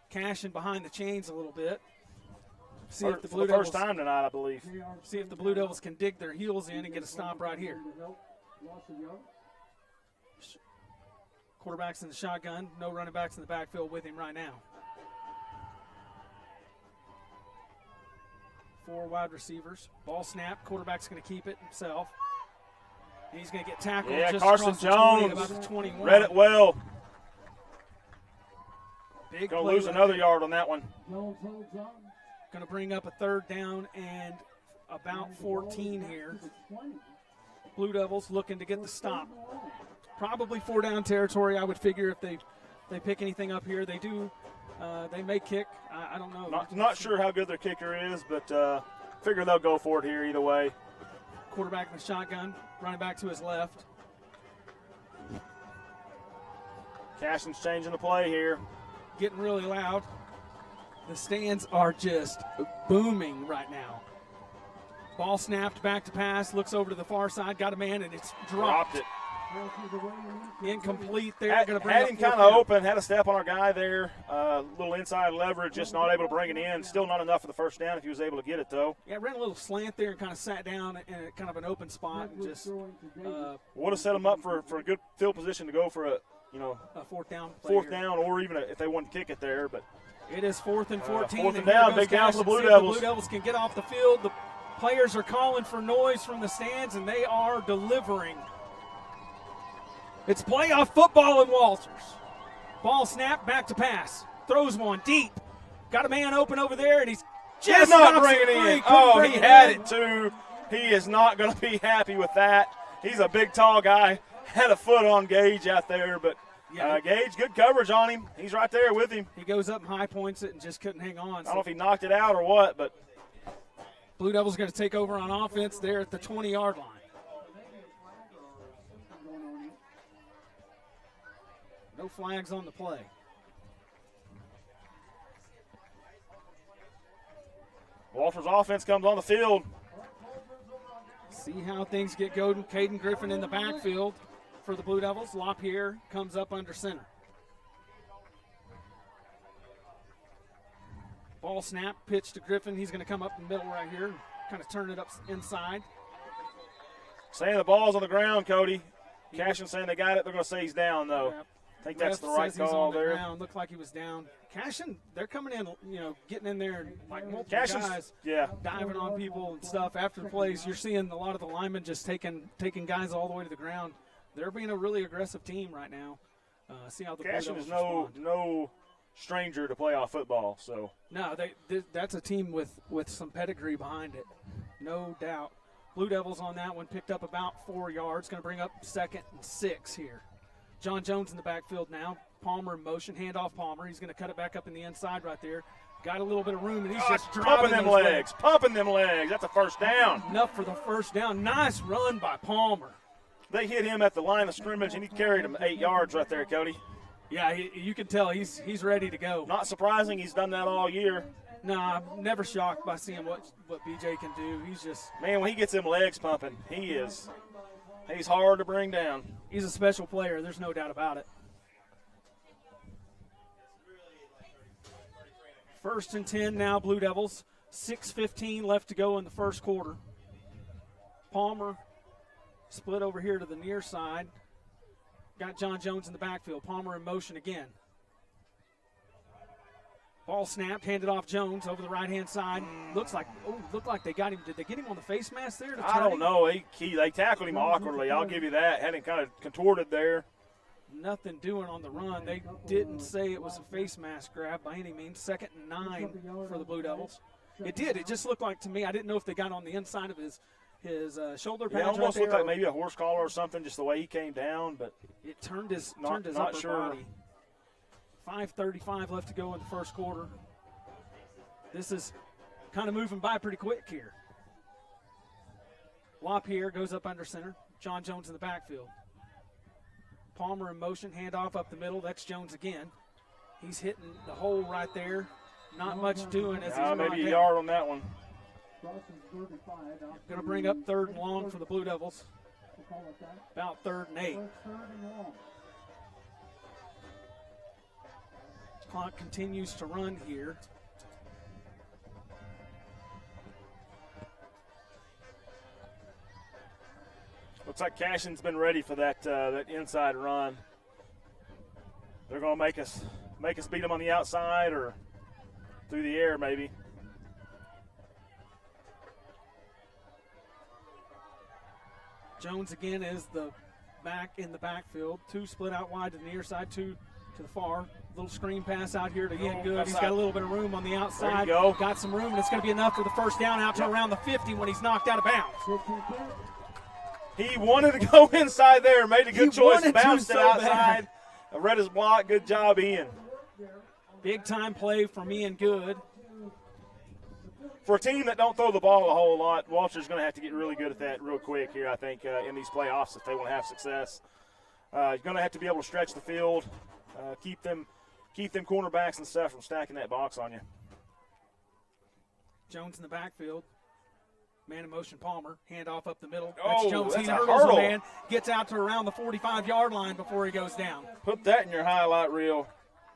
Cashion behind the chains a little bit. See if the Blue Devils, first time tonight, I believe. See if the Blue Devils can dig their heels in and get a stop right here. Quarterback's in the shotgun. No running backs in the backfield with him right now. 4 wide receivers. Ball snap. Quarterback's going to keep it himself. He's going to get tackled. Yeah, just Carson Jones. Jones. About the 21. Read it well. Big Going to play lose right another there. yard on that one. Going to bring up a third down and about 14 here. Blue Devils looking to get the stop. Probably 4-down territory, I would figure, if they pick anything up here. They do. They may kick. I don't know. Not sure how good their kicker is, but figure they'll go for it here either way. Quarterback in the shotgun, running back to his left. Cashion's changing the play here. Getting really loud. The stands are just booming right now. Ball snapped, back to pass, looks over to the far side, got a man, and it's dropped. it. Incomplete there. Had Gonna bring him up kind fourth of down. open, had a step on our guy there. Little inside leverage, just not able to bring it in. Still not enough for the first down if he was able to get it, though. Yeah, ran a little slant there and kind of sat down in kind of an open spot and just Would have set him up for a good field position to go for a fourth down. Fourth down, or even if they wanted to kick it there. But it is 4th and 14. Fourth and here down, goes big down for the Cashion. Blue See if Devils. The Blue Devils can get off the field. The players are calling for noise from the stands, and they are delivering. It's playoff football in Walters. Ball snap, back to pass. Throws one deep. Got a man open over there, and he's just not bringing it in. Oh, he had it too. He is not going to be happy with that. He's a big, tall guy. Had a foot on Gage out there, but Gage, good coverage on him. He's right there with him. He goes up and high points it and just couldn't hang on. I don't know if he knocked it out or what, but Blue Devils going to take over on offense there at the 20-yard line. No flags on the play. Walters' offense comes on the field. See how things get going. Caden Griffin in the backfield for the Blue Devils. LaPierre comes up under center. Ball snap, pitch to Griffin. He's going to come up in the middle right here, kind of turn it up inside. Saying the ball's on the ground, Cody. Cashion saying they got it. They're going to say he's down, though. Yep. I think that's the right Says he's call on the there. ground. Looked like he was down. Cashion, they're coming in, getting in there and like multiple Cashion's- guys yeah. diving on people and stuff. After the plays, you're seeing a lot of the linemen just taking guys all the way to the ground. They're being a really aggressive team right now. See how the Blue Cashion Devils is respond. no stranger to playoff football, so. No, that's a team with some pedigree behind it, no doubt. Blue Devils on that one picked up about 4 yards. Going to bring up 2nd and 6 here. John Jones in the backfield now. Palmer in motion, handoff Palmer. He's going to cut it back up in the inside right there. Got a little bit of room, and he's just pumping driving them those legs. Pumping them legs. That's a first down. Enough for the first down. Nice run by Palmer. They hit him at the line of scrimmage, and he carried him 8 yards right there, Cody. Yeah, you can tell he's ready to go. Not surprising. He's done that all year. No, I'm never shocked by seeing what BJ can do. He's just – Man, when he gets them legs pumping, he's hard to bring down. He's a special player. There's no doubt about it. 1st and 10 now, Blue Devils. 6:15 left to go in the first quarter. Palmer split over here to the near side. Got John Jones in the backfield. Palmer in motion again. Ball snapped, handed off Jones over the right-hand side. Looked like they got him. Did they get him on the face mask there? I don't know. They tackled him awkwardly. I'll give you that. Had him kind of contorted there. Nothing doing on the run. They didn't say it was a face mask grab by any means. 2nd and 9 for the Blue Devils. It did. It just looked like to me. I didn't know if they got on the inside of his shoulder pads. Yeah, almost right looked there, like maybe a horse collar or something, just the way he came down. But it turned his not upper sure. body. 5:35 left to go in the first quarter. This is kind of moving by pretty quick here. LaPierre goes up under center. John Jones in the backfield. Palmer in motion, handoff up the middle. That's Jones again. He's hitting the hole right there. Not much doing as he's maybe knocked a down. yard on that one. Going to bring up 3rd and long for the Blue Devils. About 3rd and 8. Clock continues to run here. Looks like Cashion's been ready for that inside run. They're going to make us beat them on the outside or through the air maybe. Jones again is the back in the backfield. 2 split out wide to the near side, 2 to the far. Little screen pass out here to Ian Good. He's got a little bit of room on the outside. There you go. Got some room, and it's going to be enough for the first down out to around the 50 when he's knocked out of bounds. He wanted to go inside there, made a good choice, bounced it outside. I read his block. Good job, Ian. Big time play from Ian Good. For a team that don't throw the ball a whole lot, Walter's going to have to get really good at that real quick here, I think, in these playoffs if they want to have success. He's going to have to be able to stretch the field, keep them cornerbacks and stuff from stacking that box on you. Jones in the backfield. Man in motion, Palmer. Hand off up the middle. Oh, that's Jones. that's He a hurdles hurdle. a man. Gets out to around the 45-yard line before he goes down. Put that in your highlight reel.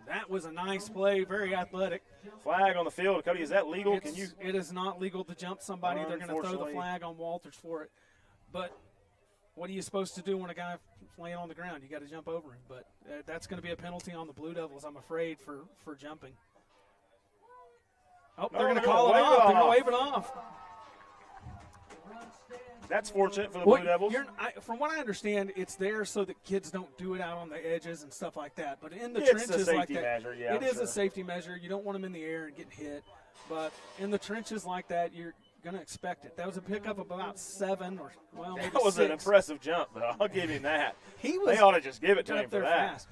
That was a nice play. Very athletic. Flag on the field. Cody, is that legal? It is not legal to jump somebody. They're going to throw the Unfortunately. flag on Walters for it. But what are you supposed to do when a guy's laying on the ground? You got to jump over him. But that's going to be a penalty on the Blue Devils, I'm afraid, for jumping. Oh, they're going to call it off. They're going to wave it off. That's fortunate for the Blue Devils. From what I understand, it's there so that kids don't do it out on the edges and stuff like that. But in the It's a trenches like safety that, measure, yeah, it I'm is sure. a safety measure. You don't want them in the air and getting hit. But in the trenches like that, you're going to expect it. That was a pickup of about 7 or, well, maybe That was 6. an impressive jump, though. I'll give him that. They They ought to just give it to him for that. Fast.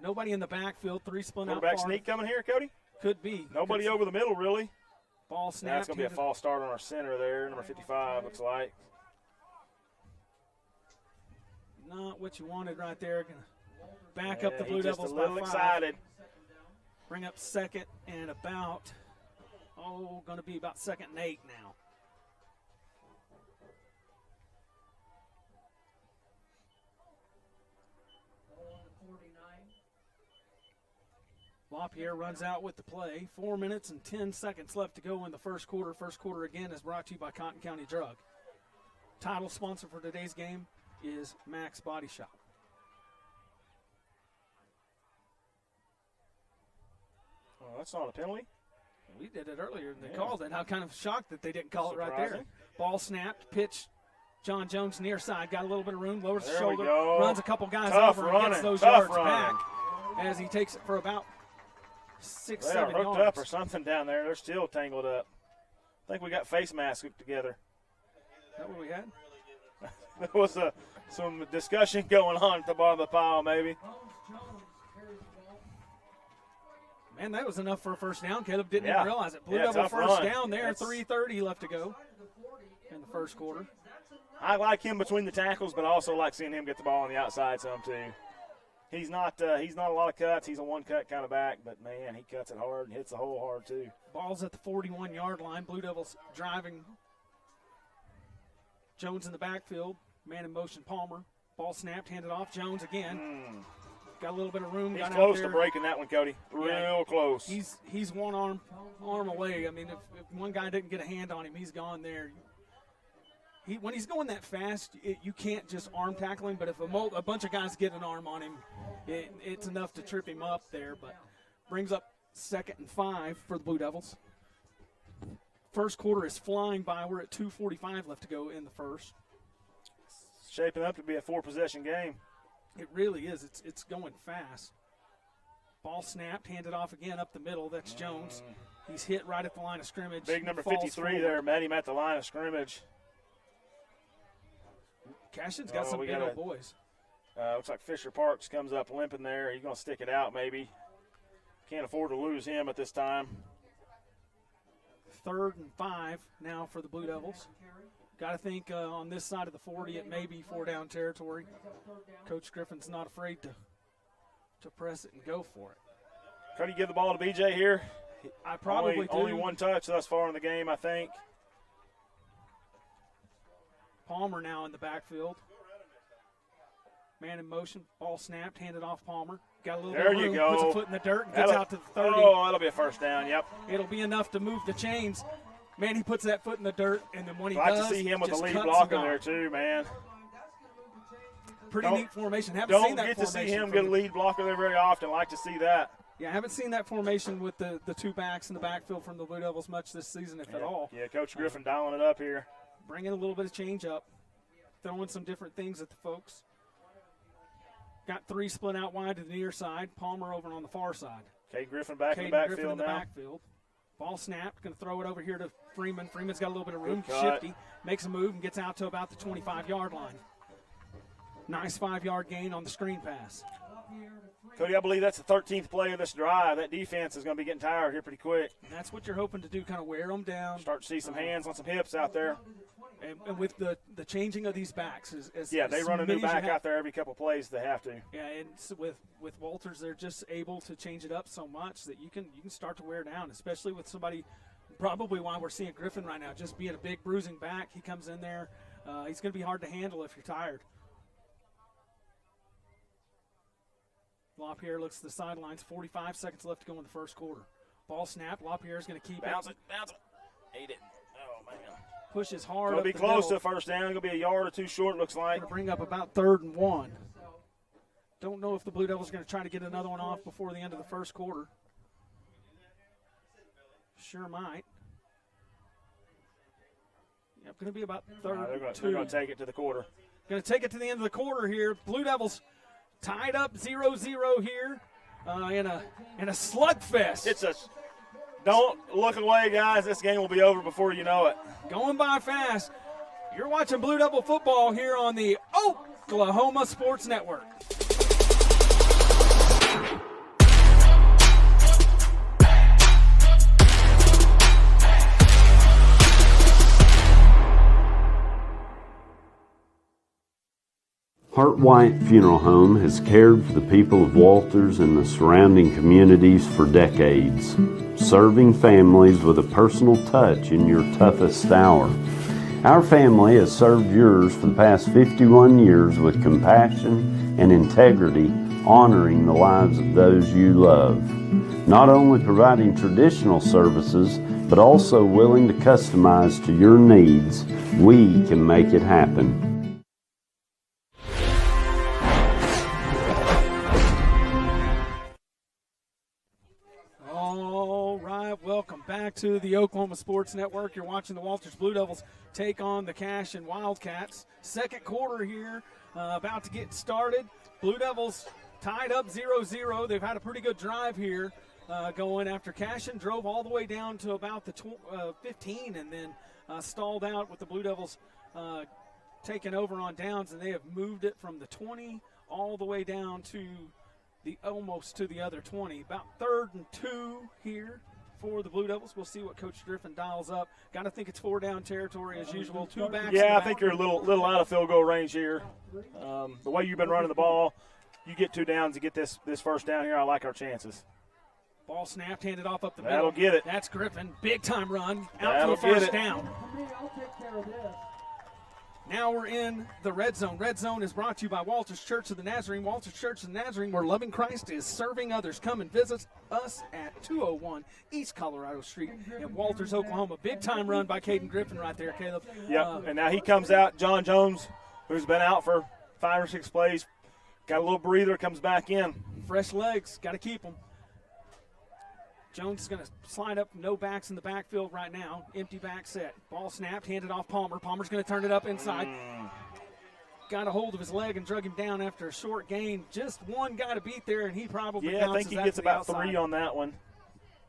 Nobody in the backfield, 3 split out Quarterback far. sneak coming here, Cody? Could be. Nobody over the middle, really. Ball Now snap. it's going to be a false start on our center there, number 55, looks like. Not what you wanted right there. Gonna back up the Blue he's just Devils a little by 5. excited. Bring up 2nd and about, going to be about 2nd and 8 now. LaPierre runs out with the play. 4 minutes and 10 seconds left to go in the first quarter. First quarter, again, is brought to you by Cotton County Drug. Title sponsor for today's game is Max Body Shop. Oh, that's not a penalty. We did it earlier, and they called it. I'm kind of shocked that they didn't call it right there. Ball snapped, pitch. John Jones near side, got a little bit of room, lowers the There we shoulder, go. runs a couple guys Tough over, running, and gets those tough yards running. back as he takes it for about 6, They are 7 hooked yards. up or something down there. They're still tangled up. I think we got face masks hooked together. Is that what we had? There was some discussion going on at the bottom of the pile, maybe. Man, that was enough for a first down. Caleb didn't Yeah. even realize it. Blue Yeah, Devil tough first run. down there, That's- 3:30 left to go in the first quarter. I like him between the tackles, but I also like seeing him get the ball on the outside some too. He's not a lot of cuts. He's a one-cut kind of back, but, man, he cuts it hard and hits the hole hard too. Ball's at the 41-yard line. Blue Devils driving. Jones in the backfield. Man in motion, Palmer. Ball snapped, handed off. Jones again. Got a little bit of room. He's got out close there. to breaking that one, Cody. Real close. He's one arm away. I mean, if one guy didn't get a hand on him, he's gone there. When he's going that fast, you can't just arm tackle him. But if a bunch of guys get an arm on him, it's enough to trip him up there. But brings up 2nd and 5 for the Blue Devils. First quarter is flying by. We're at 2:45 left to go in the first. It's shaping up to be a 4-possession game. It really is. It's going fast. Ball snapped, handed off again up the middle. That's Jones. He's hit right at the line of scrimmage. Big number Falls 53 forward. there, met him at the line of scrimmage. Cashion's got some big old boys. Looks like Fisher Parks comes up limping there. He's going to stick it out maybe. Can't afford to lose him at this time. 3rd and 5 now for the Blue Devils. Got to think on this side of the 40, it may be 4-down territory. Coach Griffin's not afraid to press it and go for it. Try to give the ball to BJ here. I probably only do. one touch thus far in the game, I think. Palmer now in the backfield. Man in motion, ball snapped, handed off Palmer. Got a little bit of room, puts a foot in the dirt, and gets out to the 30. Oh, that'll be a first down, yep. It'll be enough to move the chains. Man, he puts that foot in the dirt, and then when he like does, to see him with the just lead cuts blocker and there, gone. too, man. Pretty neat formation. Haven't seen that Don't get to see formation him get a lead blocker there very often. Like to see that. Yeah, I haven't seen that formation with the two backs in the backfield from the Blue Devils much this season, if at all. Yeah, Coach Griffin dialing it up here. Bringing a little bit of change up, throwing some different things at the folks. Got 3 split out wide to the near side. Palmer over on the far side. Caden Griffin back in the Griffin backfield in the now. backfield. Ball snapped. Going to throw it over here to Freeman. Freeman's got a little bit of room. Good cut. Shifty. Makes a move and gets out to about the 25-yard line. Nice 5-yard gain on the screen pass. Cody, I believe that's the 13th play of this drive. That defense is going to be getting tired here pretty quick. And that's what you're hoping to do, kind of wear them down. Start to see some hands on some hips out there. And with the changing of these backs. They run a new back out there every couple plays. They have to. Yeah, and so with Walters, they're just able to change it up so much that you can start to wear down, especially with somebody, probably why we're seeing Griffin right now, just being a big bruising back. He comes in there. He's going to be hard to handle if you're tired. LaPierre looks to the sidelines. 45 seconds left to go in the first quarter. Ball snap. LaPierre's going to keep bounce it. Ate it. Oh, man. Pushes hard. Going to be the close middle. to first down. Going to be a yard or two short, looks like. Going to bring up about 3rd and 1. Don't know if the Blue Devils are going to try to get another one off before the end of the first quarter. Sure might. Yep, going to be about 3rd and 2. They're going to take it to the quarter. Going to take it to the end of the quarter here. Blue Devils tied up 0-0 here in a slugfest. Don't look away, guys. This game will be over before you know it. Going by fast. You're watching Blue Devil football here on the Oklahoma Sports Network. Hart White Funeral Home has cared for the people of Walters and the surrounding communities for decades, serving families with a personal touch in your toughest hour. Our family has served yours for the past 51 years with compassion and integrity, honoring the lives of those you love. Not only providing traditional services, but also willing to customize to your needs, we can make it happen. Welcome back to the Oklahoma Sports Network. You're watching the Walters Blue Devils take on the Cashion Wildcats. Second quarter here, about to get started. Blue Devils tied up 0-0. They've had a pretty good drive here going after Cashion drove all the way down to about the 15 and then stalled out with the Blue Devils taking over on downs, and they have moved it from the 20 all the way down to almost to the other 20. About 3rd and 2 here for the Blue Devils. We'll see what Coach Griffin dials up. Got to think it's 4-down territory as usual. 2 backs. Yeah, I think you're a little out of field goal range here. The way you've been running the ball, you get 2 downs to get this first down here. I like our chances. Ball snapped, handed off up the middle. That'll get it. That's Griffin. Big time run. Out for the first down. Now we're in the red zone. Red zone is brought to you by Walters Church of the Nazarene. Walters Church of the Nazarene, where loving Christ is serving others. Come and visit us at 201 East Colorado Street in Walters, Oklahoma. Big time run by Caden Griffin right there, Caleb. Yep, and now he comes out. John Jones, who's been out for 5 or 6 plays, got a little breather, comes back in. Fresh legs, got to keep them. Jones is going to slide up, no backs in the backfield right now. Empty back set. Ball snapped, handed off Palmer. Palmer's going to turn it up inside. Got a hold of his leg and drug him down after a short gain. Just one guy to beat there, and he probably I think he gets about 3 on that one.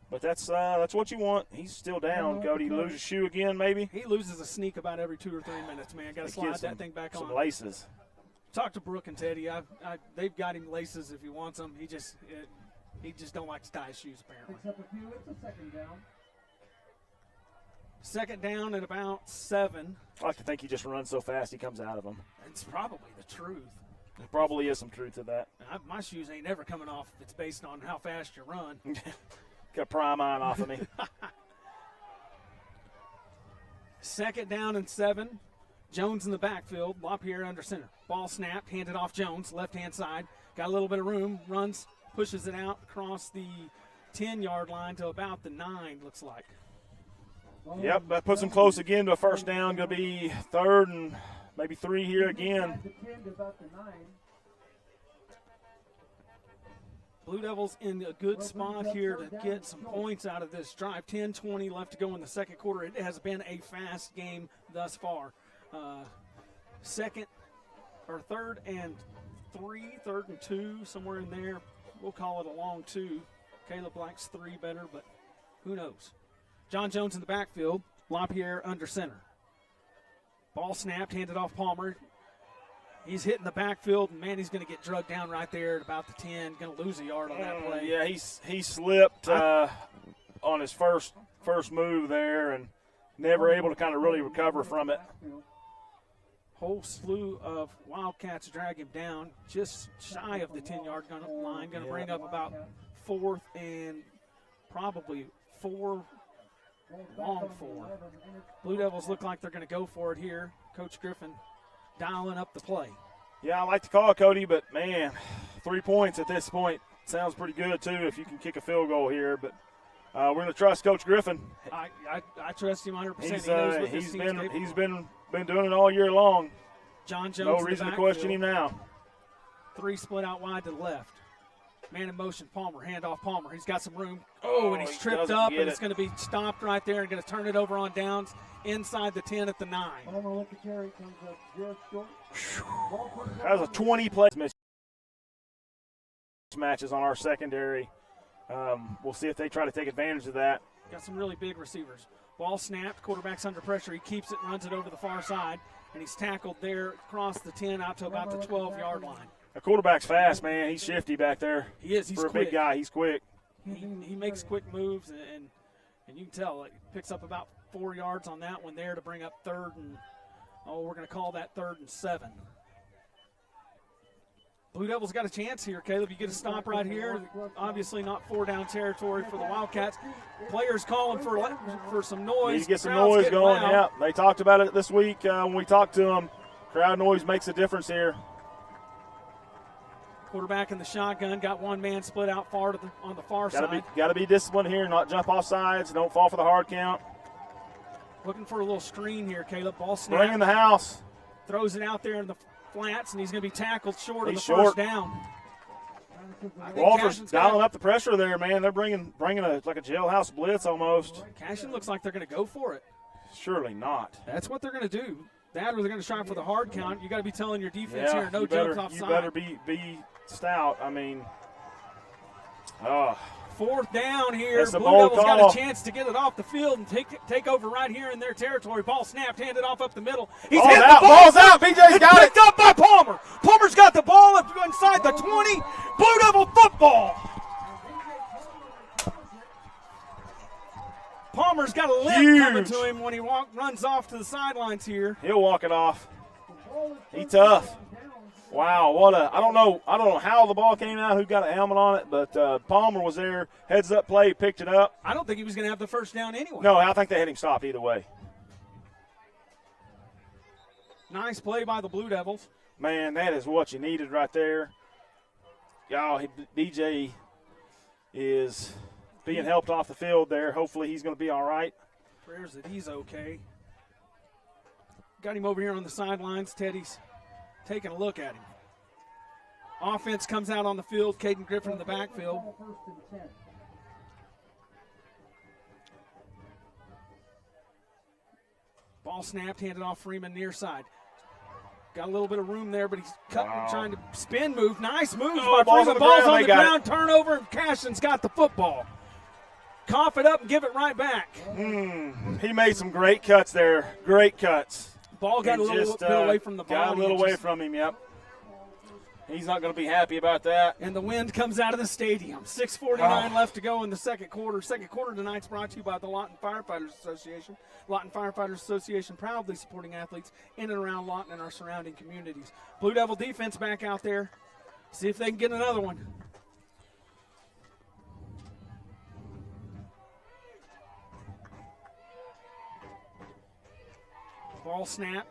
But that's what you want. He's still down. Cody loses shoe again, maybe. He loses a sneak about every 2 or 3 minutes, man. Got to slide that thing back on. Some laces. Talk to Brooke and Teddy. They've got him laces if he wants them. He just don't like to tie his shoes, apparently. Except a few, it's a 2nd down. 2nd down at about 7. I like to think he just runs so fast he comes out of them. It's probably the truth. There probably is some truth to that. My shoes ain't never coming off if it's based on how fast you run. Got a prime iron off of me. 2nd down and 7. Jones in the backfield. LaPierre under center. Ball snapped, handed off Jones, left-hand side. Got a little bit of room, runs, pushes it out across the 10-yard line to about the 9, looks like. Yep, that puts them close again to a first down. Going to be 3rd and maybe 3 here again. Blue Devils in a good spot here to get some points out of this drive. 10-20 left to go in the second quarter. It has been a fast game thus far. 3rd and 2, somewhere in there. We'll call it a long 2. Caleb likes 3 better, but who knows. John Jones in the backfield. LaPierre under center. Ball snapped, handed off Palmer. He's hitting the backfield, and, man, he's going to get drugged down right there at about the 10. Going to lose a yard on that play. Yeah, he slipped on his first move there and never able to kind of really recover from it. Whole slew of Wildcats drag him down just shy of the 10-yard line. Going to bring up about 4th and probably 4, long 4. Blue Devils look like they're going to go for it here. Coach Griffin dialing up the play. Yeah, I like the call, Cody, but, man, 3 points at this point sounds pretty good, too, if you can kick a field goal here. But we're going to trust Coach Griffin. I trust him 100%. He knows what he's been doing it all year long. John Jones. No reason to question him now. 3 split out wide to the left. Man in motion, Palmer. Hand off Palmer. He's got some room. Oh, and he's tripped up, and it's going to be stopped right there and going to turn it over on downs inside the 10 at the 9. That was a 20-play mismatches on our secondary. We'll see if they try to take advantage of that. Got some really big receivers. Ball snapped. Quarterback's under pressure. He keeps it, runs it over the far side, and he's tackled there across the 10 out to about the 12-yard line. The quarterback's fast, man. He's shifty back there. He is. He's for a quick. big guy. He's quick. He makes quick moves, and you can tell it picks up about 4 yards on that one there to bring up 3rd and, we're going to call that 3rd and 7. Blue Devils got a chance here, Caleb. You get a stop right here. Obviously not 4-down territory for the Wildcats. Players calling for some noise. Need to get some noise going. Yeah, they talked about it this week when we talked to them. Crowd noise makes a difference here. Quarterback in the shotgun, got one man split out far on the far side. Got to be disciplined here, not jump off sides, don't fall for the hard count. Looking for a little screen here, Caleb. Ball snap. Bring in the house. Throws it out there in the flats, and he's going to be tackled short of the first down. Walter's dialing up the pressure there, man. They're bringing like a jailhouse blitz almost. Cashion looks like they're going to go for it. Surely not. That's what they're going to do. That or they're going to try for the hard count. You got to be telling your defense here, no jumps offside. You better be stout. I mean, 4th down here. Blue Devils got a chance to get it off the field and take over right here in their territory. Ball snapped, handed off up the middle. He's hit the ball. Ball's out. BJ's got it. Picked up by Palmer. Palmer's got the ball up inside the 20. Blue Devil football. Palmer's got a limp coming to him when he runs off to the sidelines here. He'll walk it off. He's tough. Wow, I don't know how the ball came out, who got a helmet on it, but Palmer was there, heads up play, picked it up. I don't think he was going to have the first down anyway. No, I think they had him stopped either way. Nice play by the Blue Devils. Man, that is what you needed right there. Y'all, BJ is being helped off the field there. Hopefully he's going to be all right. Prayers that he's okay. Got him over here on the sidelines. Teddy's taking a look at him. Offense comes out on the field. Caden Griffin in the backfield. Ball snapped, handed off Freeman near side. Got a little bit of room there, but he's trying to spin move. Nice moves by Freeman. Ball's on the ground, turnover, and Cashion's got the football. Cough it up and give it right back. He made some great cuts there. Great cuts. Ball got a little bit away from the ball. Got a little away from him, yep. He's not going to be happy about that. And the wind comes out of the stadium. 6:49 left to go in the second quarter. Second quarter tonight's brought to you by the Lawton Firefighters Association. Lawton Firefighters Association proudly supporting athletes in and around Lawton and our surrounding communities. Blue Devil defense back out there. See if they can get another one. Ball snap.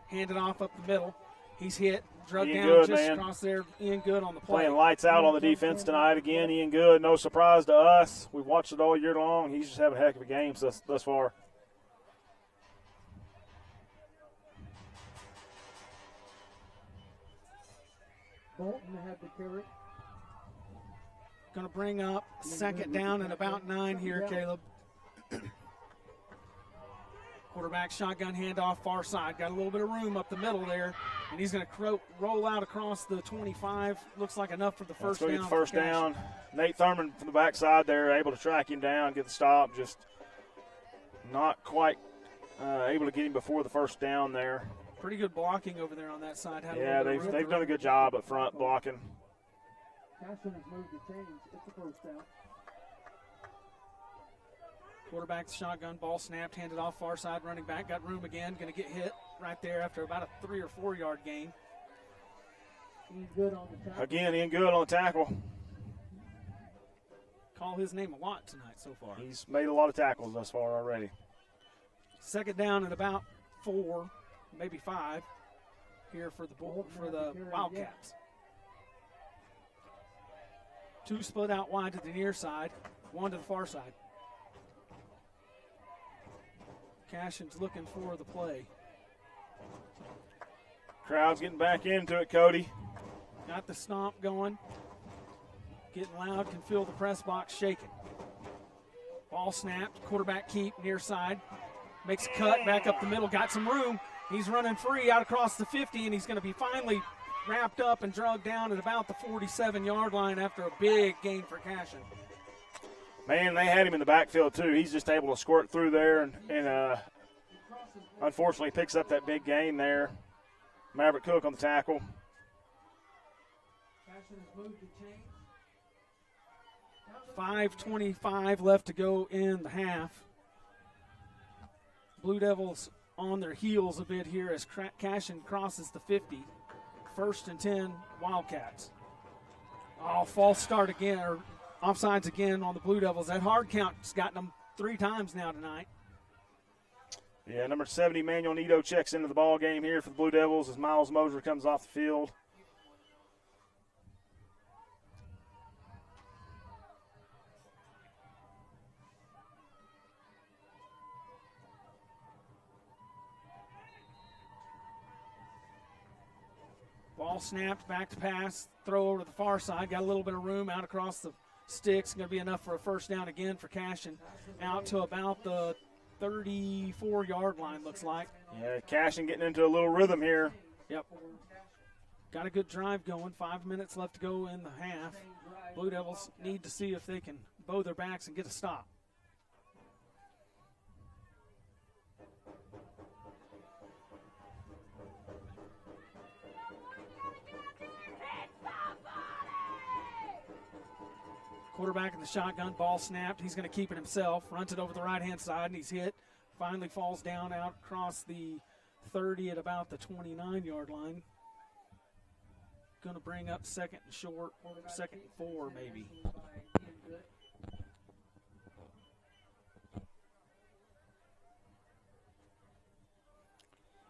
handed off up the middle. He's hit, drug Ian down Good, just man. across there. Ian Good on the play. Playing lights out on the defense tonight again. Ian Good, no surprise to us. We've watched it all year long. He's just having a heck of a game thus far. Bolton had the carry. Going to bring up second down and about 9 here, Caleb. Quarterback shotgun handoff far side. Got a little bit of room up the middle there, and he's going to roll out across the 25. Looks like enough for the first down. Let's go get the first down. Nate Thurman from the backside there, able to track him down, get the stop. Just not quite able to get him before the first down there. Pretty good blocking over there on that side. Yeah, they've done a good job up front blocking. Cashion has moved the chains. It's a first down. Quarterback shotgun, ball snapped, handed off far side, running back, got room again, going to get hit right there after about a 3 or 4 yard gain. Ian Good on the tackle. Again, Ian Good on the tackle. Call his name a lot tonight so far. He's made a lot of tackles thus far already. Second down and about 4, maybe 5 here for the Wildcats. 2 split out wide to the near side, 1 to the far side. Cashion's looking for the play. Crowd's getting back into it, Cody. Got the stomp going. Getting loud, can feel the press box shaking. Ball snapped, quarterback keep, near side. Makes a cut, back up the middle, got some room. He's running free out across the 50, and he's going to be finally wrapped up and drugged down at about the 47-yard line after a big gain for Cashion. Man, they had him in the backfield, too. He's just able to squirt through there and unfortunately picks up that big gain there. Maverick Cook on the tackle. 5:25 left to go in the half. Blue Devils on their heels a bit here as Cashion crosses the 50. 1st and 10, Wildcats. Oh, false start again, or offsides again on the Blue Devils. That hard count's gotten them 3 times now tonight. Yeah, number 70, Manuel Nito, checks into the ball game here for the Blue Devils as Miles Moser comes off the field. Ball snapped, back to pass, throw over to the far side. Got a little bit of room out across the sticks. Going to be enough for a first down again for Cashion. Out to about the 34-yard line, looks like. Yeah, Cashion getting into a little rhythm here. Yep. Got a good drive going. 5 minutes left to go in the half. Blue Devils need to see if they can bow their backs and get a stop. Quarterback in the shotgun, ball snapped. He's going to keep it himself. Runs it over the right-hand side, and he's hit. Finally falls down out across the 30 at about the 29-yard line. Going to bring up second and short, 2nd and 4 maybe.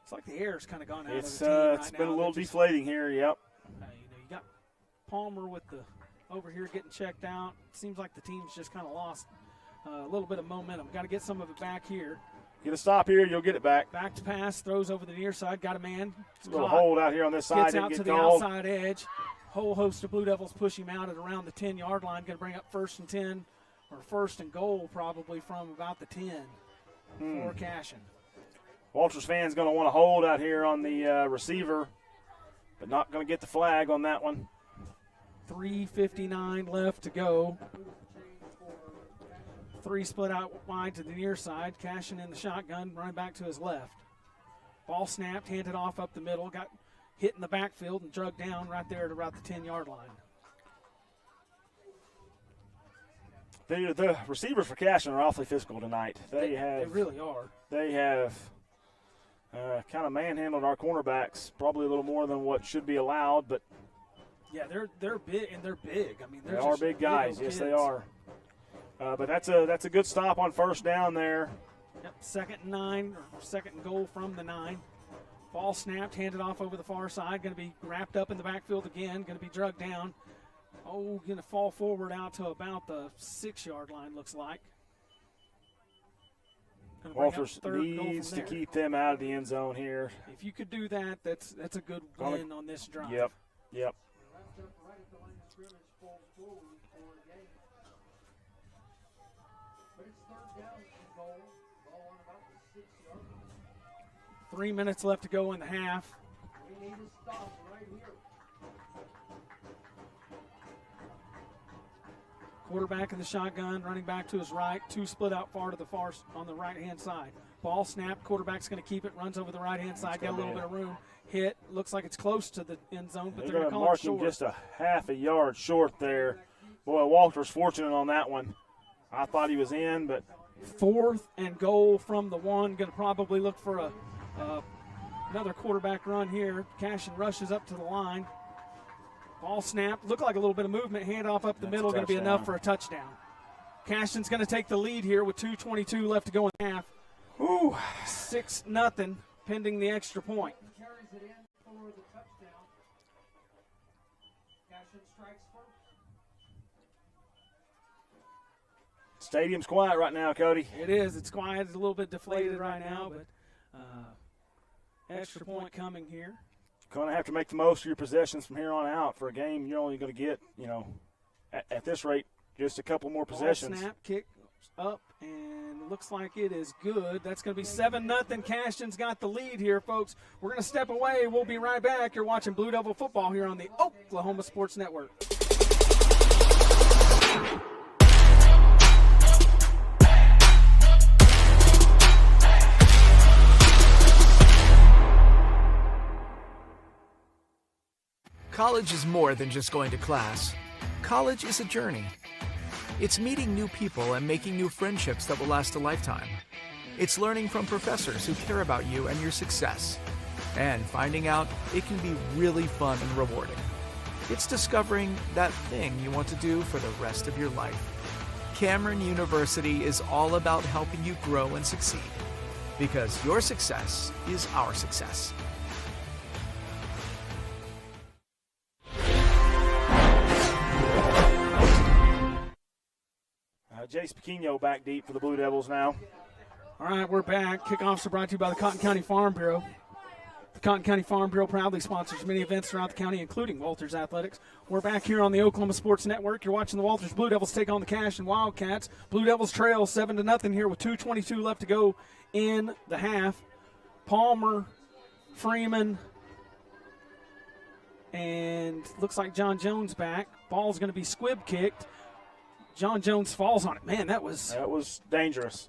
It's like the air's kind of gone out of the team right It's now. been a little deflating here, yep. You got Palmer with the over here getting checked out. Seems like the team's just kind of lost a little bit of momentum. Got to get some of it back here. Get a stop here, you'll get it back. Back to pass, throws over the near side, got a man. A little hold out here on this side. Gets out to the outside edge. Whole host of Blue Devils push him out at around the 10-yard line. Going to bring up 1st and 10, or 1st and goal probably from about the 10 for Cashion. Walters fans going to want to hold out here on the receiver, but not going to get the flag on that one. 3:59 left to go. 3 split out wide to the near side. Cashion in the shotgun, running back to his left. Ball snapped, handed off up the middle, got hit in the backfield and drugged down right there at about the 10-yard line. The receivers for Cashion are awfully physical tonight. They really are. They have kind of manhandled our cornerbacks, probably a little more than what should be allowed, but yeah, they're big, and they're big. I mean, they are big guys. Yes, they are. But that's a good stop on first down there. Yep, 2nd and 9, or 2nd and goal from the 9. Ball snapped, handed off over the far side. Going to be wrapped up in the backfield again. Going to be drugged down. Oh, going to fall forward out to about the 6-yard line, looks like. Walters needs to keep them out of the end zone here. If you could do that, that's a good win on this drive. Yep. Right at the line of scrimmage, falls forward for a gain. But it's third down and goal. Ball on about the 6-yard line. 3 minutes left to go in the half. We need to stop right here. Quarterback in the shotgun, running back to his right, 2 split out far to the far on the right-hand side. Ball snap, quarterback's going to keep it, runs over the right-hand side, got a little bit of room. Hit, looks like it's close to the end zone, but they're going to call mark it short. him just a half a yard short there. Boy, Walter's fortunate on that one. I thought he was in, but 4th and goal from the 1. Going to probably look for another quarterback run here. Cashion rushes up to the line. Ball snap. Looked like a little bit of movement. Handoff up the middle. Going to be enough for a touchdown. Cashion's going to take the lead here with 2:22 left to go in the half. 6-0, pending the extra point. Carries it in for the touchdown. Cashion strikes first. stadium's quiet right now, Cody. It is. It's quiet. It's a little bit deflated right now, but extra point coming here. Going to have to make the most of your possessions from here on out. For a game, you're only going to get, at this rate, just a couple more possessions. Ball snap, kick up, and looks like it is good. That's going to be 7-0. Cashion's got the lead here, folks. We're going to step away. We'll be right back. You're watching Blue Devil football here on the Oklahoma Sports Network. College is more than just going to class. College is a journey. It's meeting new people and making new friendships that will last a lifetime. It's learning from professors who care about you and your success. And finding out it can be really fun and rewarding. It's discovering that thing you want to do for the rest of your life. Cameron University is all about helping you grow and succeed. Because your success is our success. Jace Pequeno back deep for the Blue Devils now. All right, we're back. Kickoffs are brought to you by the Cotton County Farm Bureau. The Cotton County Farm Bureau proudly sponsors many events throughout the county, including Walters Athletics. We're back here on the Oklahoma Sports Network. You're watching the Walters Blue Devils take on the Cashion Wildcats. Blue Devils trail 7-0 here with 2:22 left to go in the half. Palmer, Freeman, and looks like John Jones back. Ball's going to be squib kicked. John Jones falls on it. Man, that was dangerous.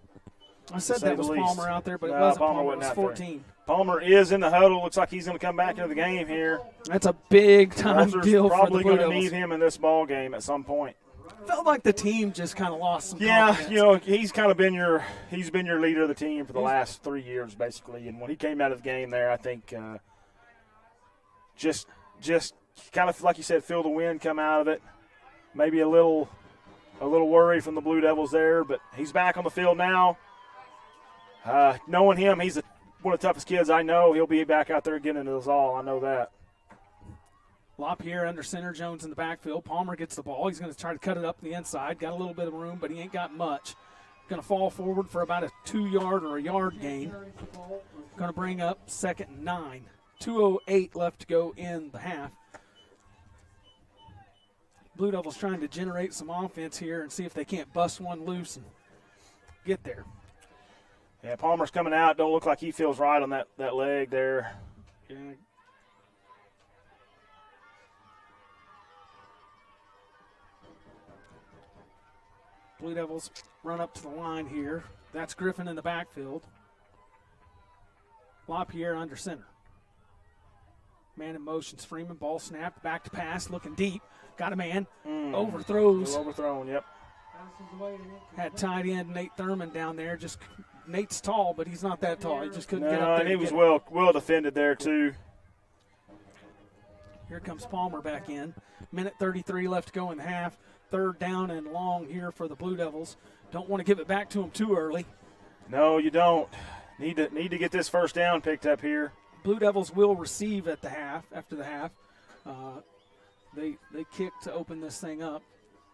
I said that was Palmer out there, but it wasn't Palmer. It was 14. Palmer is in the huddle. Looks like he's going to come back into the game here. That's a big-time deal for the Blue Devils. Probably going to need him in this ball game at some point. Felt like the team just kind of lost some confidence. He's kind of been your leader of the team for the last 3 years, basically. And when he came out of the game there, I think just kind of, like you said, feel the wind come out of it. Maybe a little worry from the Blue Devils there, but he's back on the field now. Knowing him, he's one of the toughest kids I know. He'll be back out there getting us all. I know that. LaPierre under center, Jones in the backfield. Palmer gets the ball. He's going to try to cut it up the inside. Got a little bit of room, but he ain't got much. Going to fall forward for about a 2-yard or a yard gain. Going to bring up 2nd and 9. 2:08 left to go in the half. Blue Devils trying to generate some offense here and see if they can't bust one loose and get there. Yeah, Palmer's coming out. Don't look like he feels right on that leg there. Yeah. Blue Devils run up to the line here. That's Griffin in the backfield. LaPierre under center. Man in motions. Freeman, ball snapped, back to pass, looking deep. Got a man. Overthrows. Overthrown, yep. Had tight end Nate Thurman down there. Just Nate's tall, but he's not that tall. He just couldn't get up there. And he was well defended there, too. Here comes Palmer back in. Minute 33 left to go in the half. 3rd down and long here for the Blue Devils. Don't want to give it back to him too early. No, you don't. Need to get this first down picked up here. Blue Devils will receive at the half. After the half, they kick to open this thing up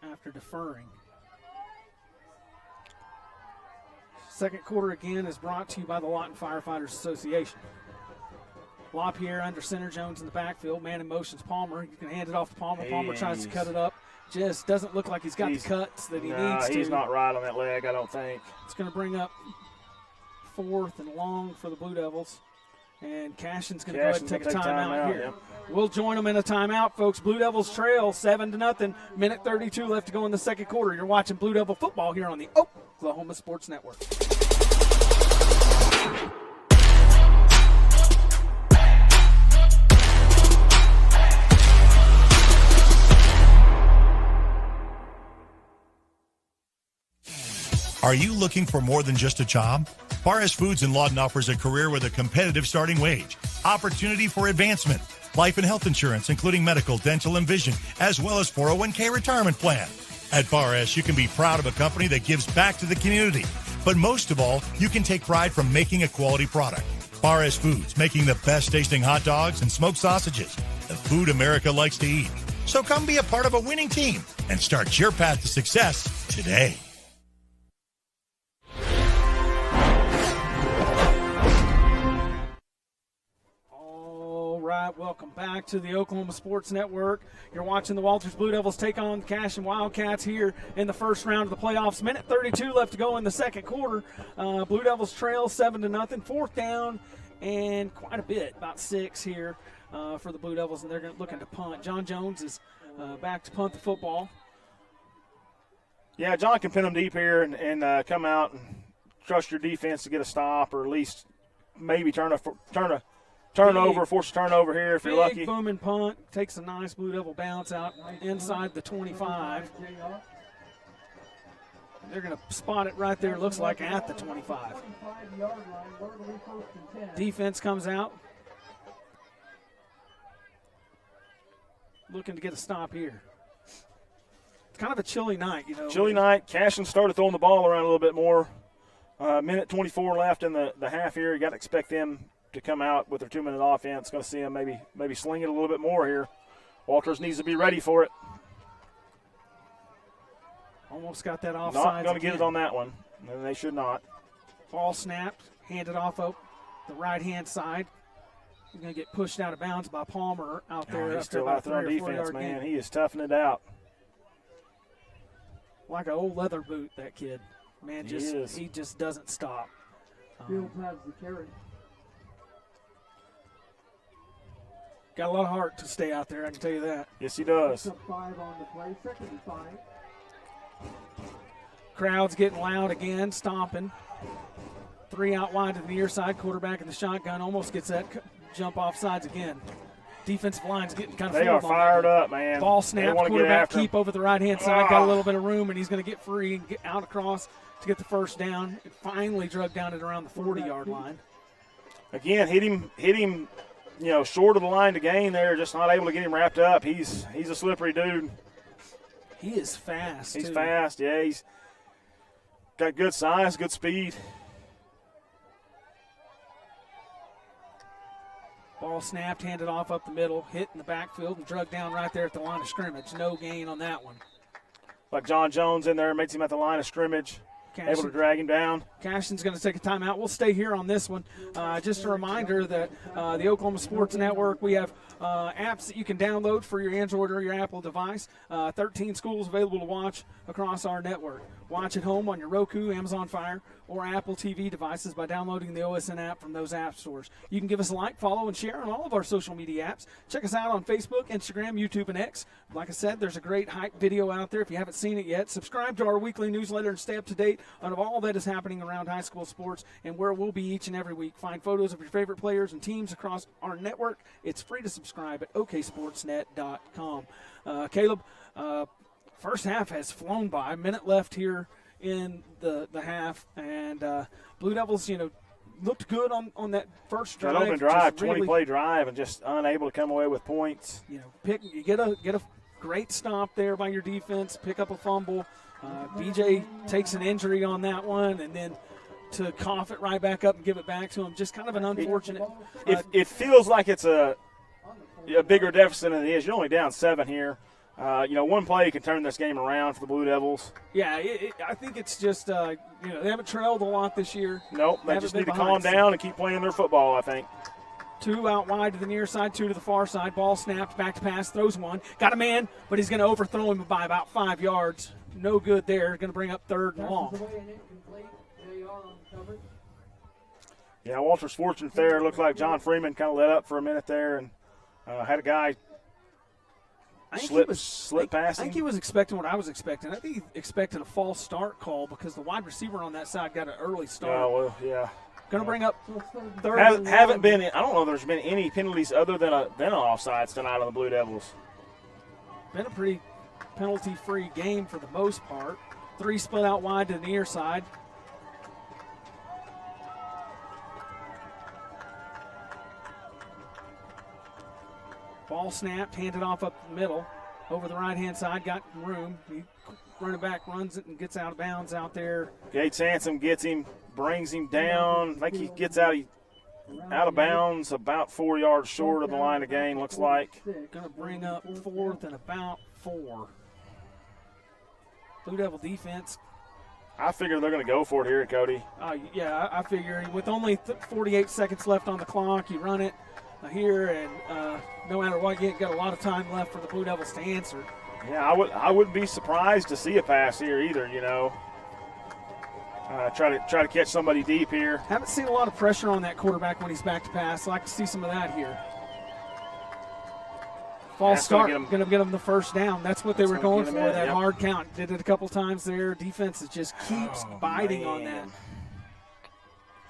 after deferring. Second quarter again is brought to you by the Lawton Firefighters Association. LaPierre under center, Jones in the backfield. Man in motion's Palmer. You can hand it off to Palmer. Palmer tries to cut it up. Just doesn't look like he's got the cuts that he needs to. He's not right on that leg, I don't think. It's going to bring up 4th and long for the Blue Devils. And Cashion's going to go ahead and take a timeout here. Yep. We'll join them in a timeout, folks. Blue Devils trail 7-0. Minute 32 left to go in the second quarter. You're watching Blue Devil football here on the Oklahoma Sports Network. Are you looking for more than just a job? Barres Foods in Lawton offers a career with a competitive starting wage, opportunity for advancement, life and health insurance, including medical, dental, and vision, as well as 401k retirement plan. At Barres, you can be proud of a company that gives back to the community. But most of all, you can take pride from making a quality product. Barres Foods, making the best tasting hot dogs and smoked sausages, the food America likes to eat. So come be a part of a winning team and start your path to success today. Welcome back to the Oklahoma Sports Network. You're watching the Walters Blue Devils take on the Cashion Wildcats here in the first round of the playoffs. Minute 32 left to go in the second quarter. Blue Devils trail 7-0. 4th down and quite a bit, about 6 here for the Blue Devils, and they're looking to punt. John Jones is back to punt the football. Yeah, John can pin them deep here and come out and trust your defense to get a stop, or at least maybe force a turnover here if you're lucky. Big booming punt. Takes a nice Blue Devil bounce out inside the 25. They're going to spot it right there, looks like at the 25. Defense comes out. Looking to get a stop here. It's kind of a chilly night, you know. Chilly night. Cashion started throwing the ball around a little bit more. Minute 24 left in the half here. You got to expect them to come out with their 2-minute offense. Going to see them maybe sling it a little bit more here. Walters needs to be ready for it. Almost got that offside. Not going to get it on that one, and they should not. Ball snapped, handed off the right-hand side. He's going to get pushed out of bounds by Palmer out there. He's still out there on defense, man. He is toughing it out. Like an old leather boot, that kid. Man, he just doesn't stop. Fields has the carry. Got a lot of heart to stay out there, I can tell you that. Yes, he does. 5 on the play, 2nd and 5. Crowd's getting loud again, stomping. 3 out wide to the near side. Quarterback in the shotgun almost gets that jump off sides again. Defensive line's getting kind of They are fired up, man. Ball snapped, quarterback keep over the right-hand side. Got a little bit of room, and he's going to get free and get out across to get the first down. It finally drug down at around the 40-yard line. Again, hit him, short of the line to gain there, just not able to get him wrapped up. He's a slippery dude. He is fast, He's fast, yeah. He's got good size, good speed. Ball snapped, handed off up the middle, hit in the backfield, and drug down right there at the line of scrimmage. No gain on that one. Like John Jones in there, makes him at the line of scrimmage. Able to drag him down. Cashion's going to take a timeout. We'll stay here on this one. Just a reminder that the Oklahoma Sports Network, we have apps that you can download for your Android or your Apple device. 13 schools available to watch across our network. Watch at home on your Roku, Amazon Fire, or Apple TV devices by downloading the OSN app from those app stores. You can give us a like, follow, and share on all of our social media apps. Check us out on Facebook, Instagram, YouTube, and X. Like I said, there's a great hype video out there if you haven't seen it yet. Subscribe to our weekly newsletter and stay up to date on all that is happening around high school sports and where we'll be each and every week. Find photos of your favorite players and teams across our network. It's free to subscribe at oksportsnet.com. Caleb, first half has flown by. A minute left here in the half, and Blue Devils, looked good on that first drive. That open drive, 20-play drive, and just unable to come away with points. You get a great stop there by your defense, pick up a fumble. BJ takes an injury on that one, and then to cough it right back up and give it back to him. Just kind of an unfortunate. It feels like it's a bigger deficit than it is. You're only down 7 here. One play can turn this game around for the Blue Devils. Yeah, I think it's just, they haven't trailed a lot this year. Nope, they just need to calm down and keep playing their football, I think. 2 out wide to the near side, 2 to the far side. Ball snapped, back to pass, throws one. Got a man, but he's going to overthrow him by about 5 yards. No good there. Going to bring up 3rd and long. Yeah, Walter's fortunate there. Looked like John Freeman kind of let up for a minute there and had a guy slip past him. I think he was expecting what I was expecting. I think he expected a false start call because the wide receiver on that side got an early start. Oh, well, yeah. Going to bring up 3rd. Haven't been. I don't know if there's been any penalties other than an offsides tonight on the Blue Devils. Been a pretty penalty-free game for the most part. 3 split out wide to the near side. Ball snapped, handed off up the middle. Over the right-hand side, got room. He running back runs it and gets out of bounds out there. Gates Hanson gets him, brings him down. I think he gets out of bounds about 4 yards short of the line of gain, looks like. Going to bring up 4th and about 4. Blue Devil defense. I figure they're going to go for it here, Cody. Yeah, I figure with only 48 seconds left on the clock, you run it here, and no matter what, you ain't got a lot of time left for the Blue Devils to answer. Yeah, I wouldn't be surprised to see a pass here either, Try to catch somebody deep here. Haven't seen a lot of pressure on that quarterback when he's back to pass. Like to see some of that here. False start, going to get them the first down. That's what they were going for, that hard count. Did it a couple times there. Defense just keeps biting on that.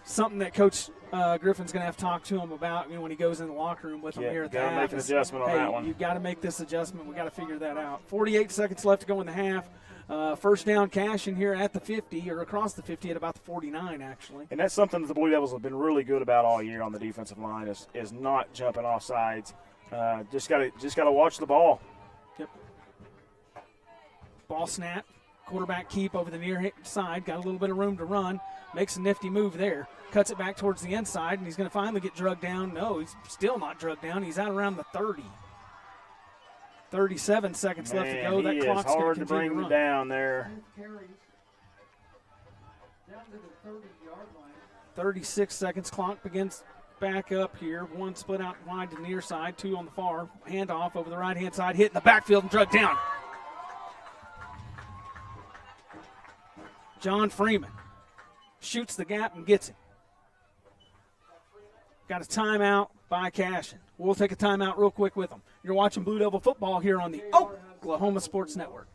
Something that Coach Griffin's going to have to talk to him about when he goes in the locker room with him here at the half. Got to make an adjustment on that one. You've got to make this adjustment. We've got to figure that out. 48 seconds left to go in the half. First down Cashion here at the 50, or across the 50 at about the 49, actually. And that's something that the Blue Devils have been really good about all year on the defensive line is not jumping off sides. Just gotta watch the ball. Yep. Ball snap. Quarterback keep over the near side. Got a little bit of room to run. Makes a nifty move there. Cuts it back towards the inside, and he's going to finally get drugged down. No, he's still not drugged down. He's out around the 30. 37 seconds left to go. That clock's going to continue to run. Hard to bring down there. 36 seconds. Clock begins back up here. 1 split out wide to the near side. 2 on the far. Handoff over the right-hand side. Hit in the backfield and drugged down. John Freeman shoots the gap and gets him. Got a timeout by Cashion. We'll take a timeout real quick with them. You're watching Blue Devil football here on the Oklahoma Sports Network.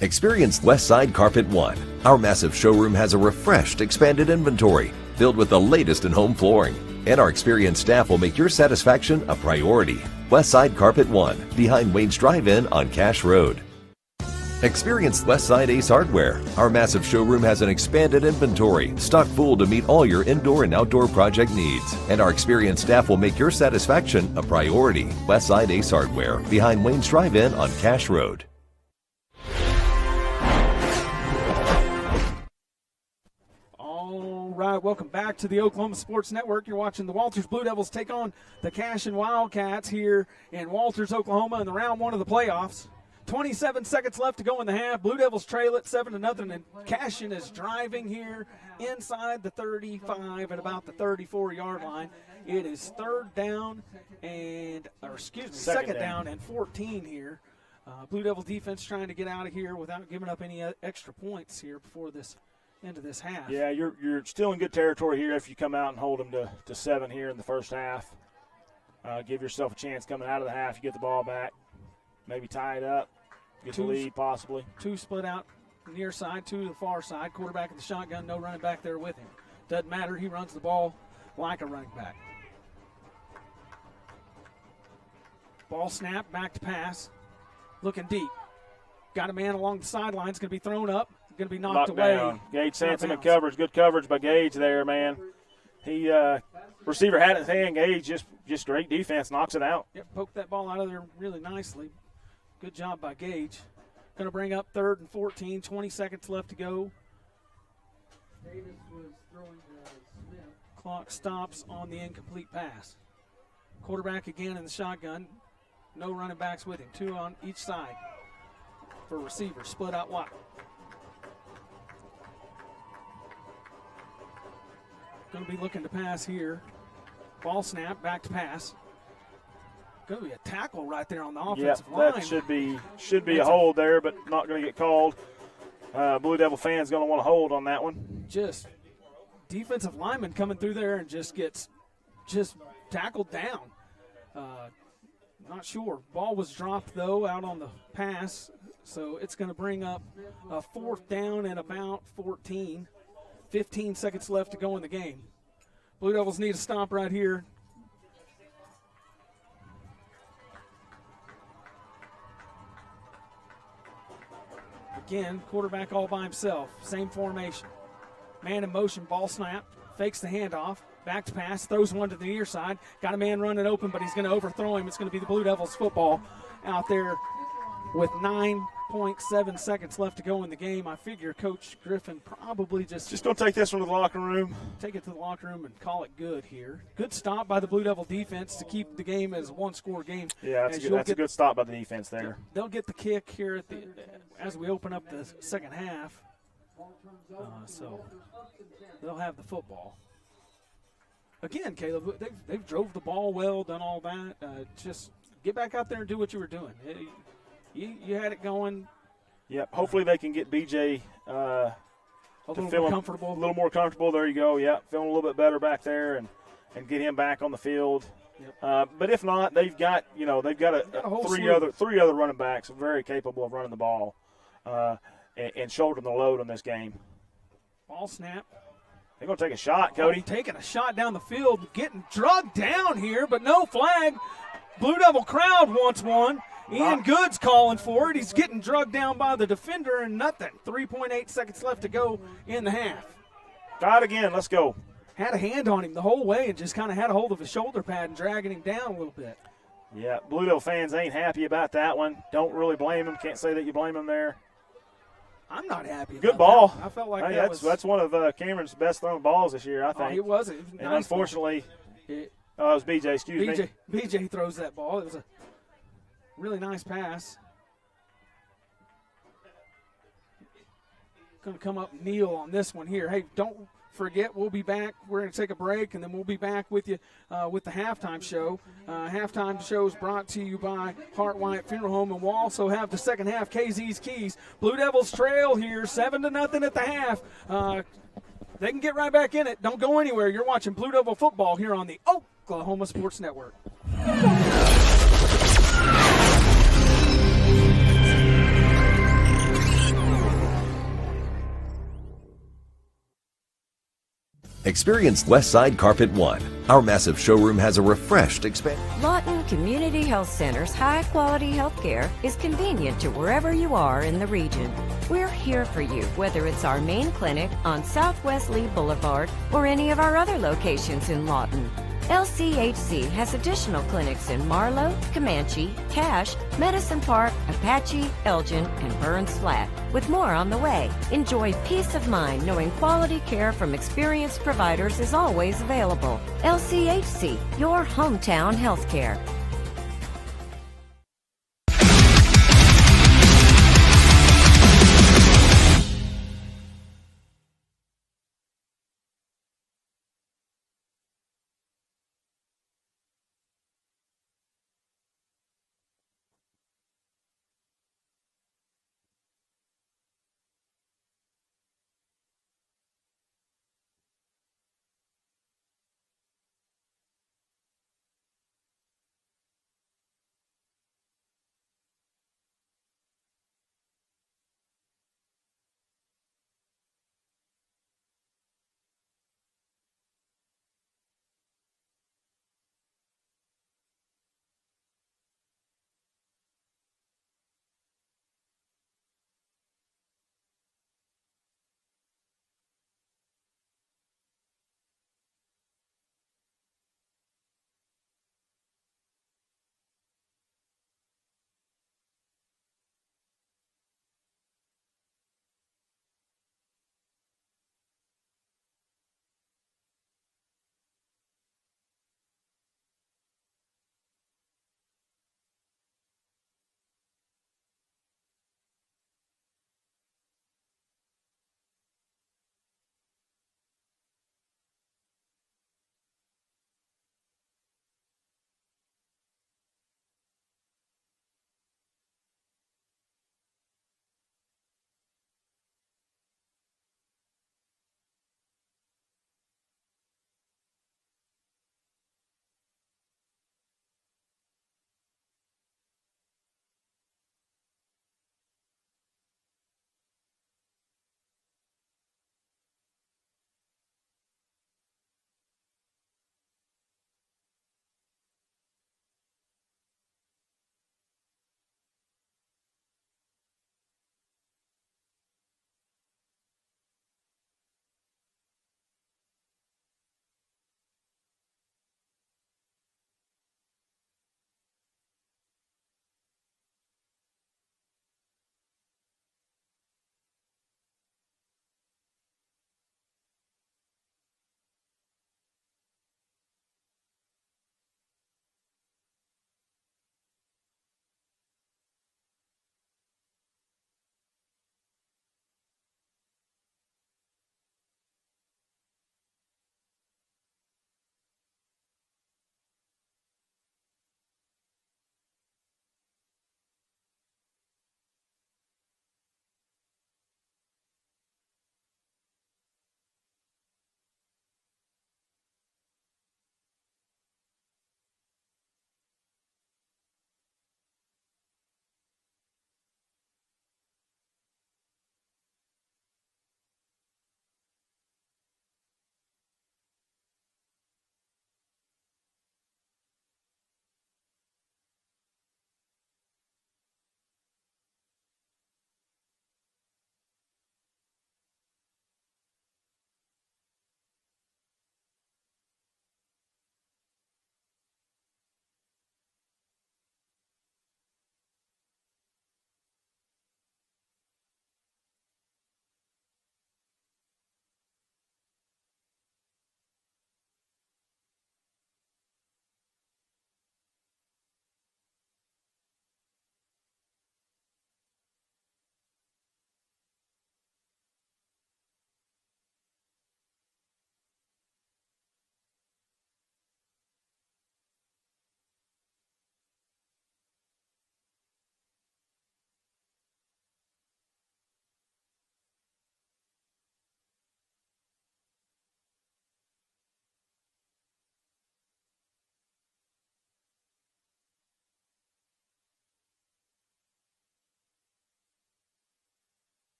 Experience Westside Carpet One. Our massive showroom has a refreshed, expanded inventory filled with the latest in home flooring. And our experienced staff will make your satisfaction a priority. Westside Carpet One, behind Wayne's Drive-In on Cash Road. Experience Westside Ace Hardware. Our massive showroom has an expanded inventory, stocked full to meet all your indoor and outdoor project needs. And our experienced staff will make your satisfaction a priority. Westside Ace Hardware, behind Wayne's Drive-In on Cash Road. All right, welcome back to the Oklahoma Sports Network. You're watching the Walters Blue Devils take on the Cashion Wildcats here in Walters, Oklahoma in the round 1 of the playoffs. 27 seconds left to go in the half. Blue Devils trail it 7-0, and Cashion is driving here inside the 35 at about the 34-yard line. It is second down and 14 here. Blue Devil defense trying to get out of here without giving up any extra points here before this into this half. Yeah, you're still in good territory here if you come out and hold them to 7 here in the first half. Give yourself a chance coming out of the half. You get the ball back, maybe tie it up. Get the lead, possibly. 2 split out near side, 2 to the far side. Quarterback in the shotgun, no running back there with him. Doesn't matter. He runs the ball like a running back. Ball snap, back to pass. Looking deep. Got a man along the sidelines. Going to be thrown up. Going to be knocked away. Down. Gage Sansom in coverage. Good coverage by Gage there, man. He receiver had his hand engaged, just great defense, knocks it out. Yep, poked that ball out of there really nicely. Good job by Gage. Going to bring up 3rd and 14, 20 seconds left to go. Davis was throwing to Smith. Clock stops on the incomplete pass. Quarterback again in the shotgun. No running backs with him. 2 on each side for receivers. Split out wide. Going to be looking to pass here. Ball snap, back to pass. Going to be a tackle right there on the offensive line. That should be a hold there, but not going to get called. Blue Devil fans going to want to hold on that one. Just defensive lineman coming through there and just gets tackled down. Not sure. Ball was dropped, though, out on the pass, so it's going to bring up a 4th down and about 14. 15 seconds left to go in the game. Blue Devils need a stop right here. Again, quarterback all by himself. Same formation. Man in motion, ball snap. Fakes the handoff. Back to pass. Throws one to the near side. Got a man running open, but he's going to overthrow him. It's going to be the Blue Devils football out there with 9.7 seconds left to go in the game. I figure Coach Griffin probably just going to take this one to the locker room. Take it to the locker room and call it good here. Good stop by the Blue Devil defense to keep the game as a one-score game. Yeah, that's a good stop by the defense there. They'll get the kick here as we open up the second half. So they'll have the football. Again, Caleb, they've drove the ball well, done all that. Just get back out there and do what you were doing. You had it going. Yep. Hopefully they can get BJ a little more comfortable. There you go. Yep. Feeling a little bit better back there and get him back on the field. Yep. But if not, they've got three other running backs very capable of running the ball and shouldering the load on this game. Ball snap. They're going to take a shot, Cody. Taking a shot down the field, getting drugged down here, but no flag. Blue Devil crowd wants one. Ian Good's calling for it. He's getting drugged down by the defender and nothing. 3.8 seconds left to go in the half. Try it again. Let's go. Had a hand on him the whole way and just kind of had a hold of his shoulder pad and dragging him down a little bit. Yeah, Blue Devil fans ain't happy about that one. Don't really blame them. Can't say that you blame them there. I'm not happy about Good ball. That. I felt like that's one of Cameron's best thrown balls this year, I think. It was. And nice unfortunately, it was BJ, excuse me. BJ throws that ball. It was a really nice pass. Going to come up and kneel on this one here. Hey, don't forget, we'll be back. We're going to take a break, and then we'll be back with you with the halftime show. Halftime show is brought to you by Hart Wyatt Funeral Home, and we'll also have the second half, KZ's Keys. Blue Devils trail here, 7-0 at the half. They can get right back in it. Don't go anywhere. You're watching Blue Devil football here on the Oklahoma Sports Network. Experience Westside Carpet One. Our massive showroom has a refreshed, Lawton Community Health Center's high-quality health care is convenient to wherever you are in the region. We're here for you, whether it's our main clinic on Southwest Lee Boulevard or any of our other locations in Lawton. LCHC has additional clinics in Marlow, Comanche, Cache, Medicine Park, Apache, Elgin, and Burns Flat, with more on the way. Enjoy peace of mind knowing quality care from experienced providers is always available. LCHC, your hometown healthcare.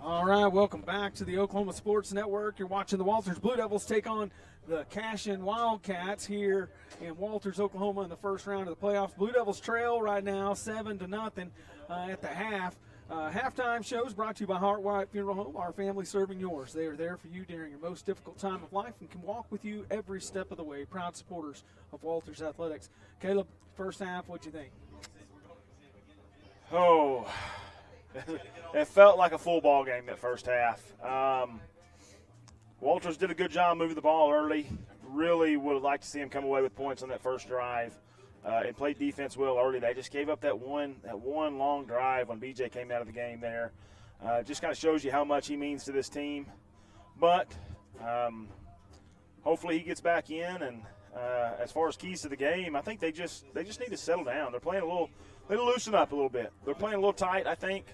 All right, welcome back to the Oklahoma Sports Network. You're watching the Walters Blue Devils take on the Cashion Wildcats here in Walters, Oklahoma in the first round of the playoffs. Blue Devils trail right now 7-0 at the half. Halftime shows brought to you by Hart White Funeral Home, our family serving yours. They are there for you during your most difficult time of life and can walk with you every step of the way. Proud supporters of Walters Athletics. Caleb, first half, what'd you think? Oh, it felt like a full ball game that first half. Walters did a good job moving the ball early. Really would have liked to see him come away with points on that first drive and played defense well early. They just gave up that one long drive when BJ came out of the game there. Just kind of shows you how much he means to this team. But hopefully he gets back in. And as far as keys to the game, I think they just need to settle down. They're playing they loosen up a little bit. They're playing a little tight, I think.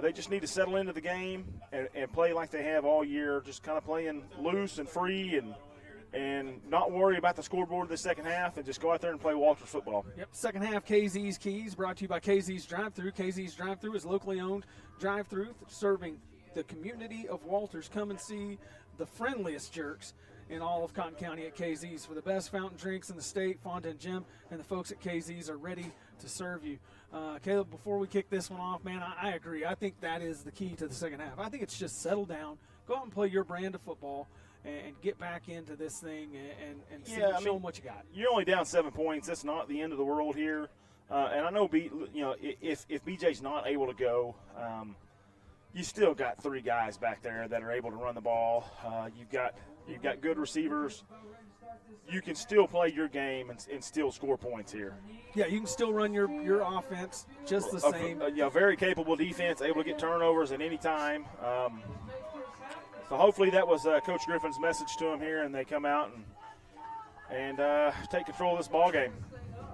They just need to settle into the game and play like they have all year, just kind of playing loose and free and not worry about the scoreboard in the second half and just go out there and play Walters football. Yep, second half KZ's Keys brought to you by KZ's Drive-Thru. KZ's Drive-Thru is locally owned drive-thru serving the community of Walters. Come and see the friendliest jerks in all of Cotton County at KZ's for the best fountain drinks in the state. Fonda and Jim and the folks at KZ's are ready to serve you. Caleb, before we kick this one off, man, I agree. I think that is the key to the second half. I think it's just settle down, go out and play your brand of football, and get back into this thing and show them what you got. You're only down 7 points. That's not the end of the world here. And I know, if BJ's not able to go, you still got three guys back there that are able to run the ball. You've got good receivers. You can still play your game and still score points here. Yeah, you can still run your offense just the same. Very capable defense, able to get turnovers at any time. So hopefully that was Coach Griffin's message to him here, and they come out and take control of this ball game.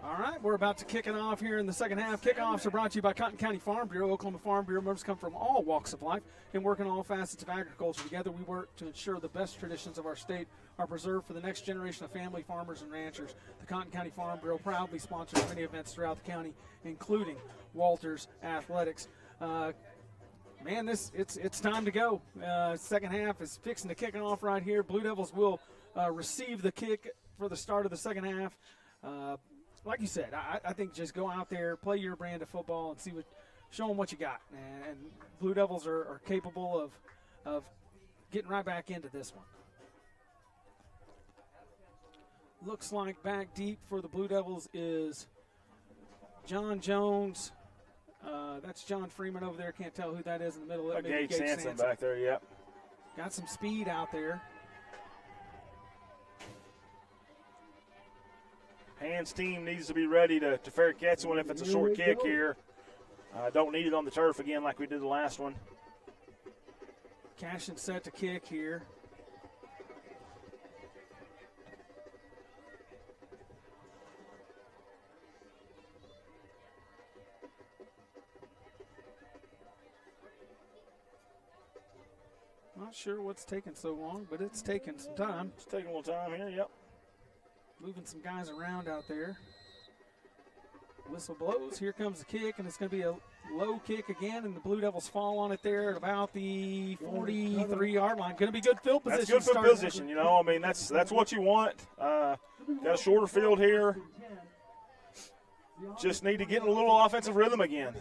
All right, we're about to kick it off here in the second half. Kickoffs are brought to you by Cotton County Farm Bureau. Oklahoma Farm Bureau members come from all walks of life and work in all facets of agriculture. Together we work to ensure the best traditions of our state are preserved for the next generation of family farmers and ranchers. The Cotton County Farm Bureau proudly sponsors many events throughout the county, including Walters Athletics. Man, it's time to go. Second half is fixing to kick off right here. Blue Devils will receive the kick for the start of the second half. Like you said, I think just go out there, play your brand of football, and show them what you got. And Blue Devils are capable of getting right back into this one. Looks like back deep for the Blue Devils is John Jones. That's John Freeman over there. Can't tell who that is in the middle. Gage Sanson back there, yep. Got some speed out there. Hands team needs to be ready to fair catch one if it's a short kick here. Don't need it on the turf again like we did the last one. Cashion set to kick here. Not sure what's taking so long, but it's taking some time. It's taking a little time here, yep. Moving some guys around out there. Whistle blows. Here comes the kick, and it's going to be a low kick again, and the Blue Devils fall on it there at about the 43-yard line. Going to be good field position. That's good field position, I mean, that's what you want. Got a shorter field here. Just need to get in a little offensive rhythm again.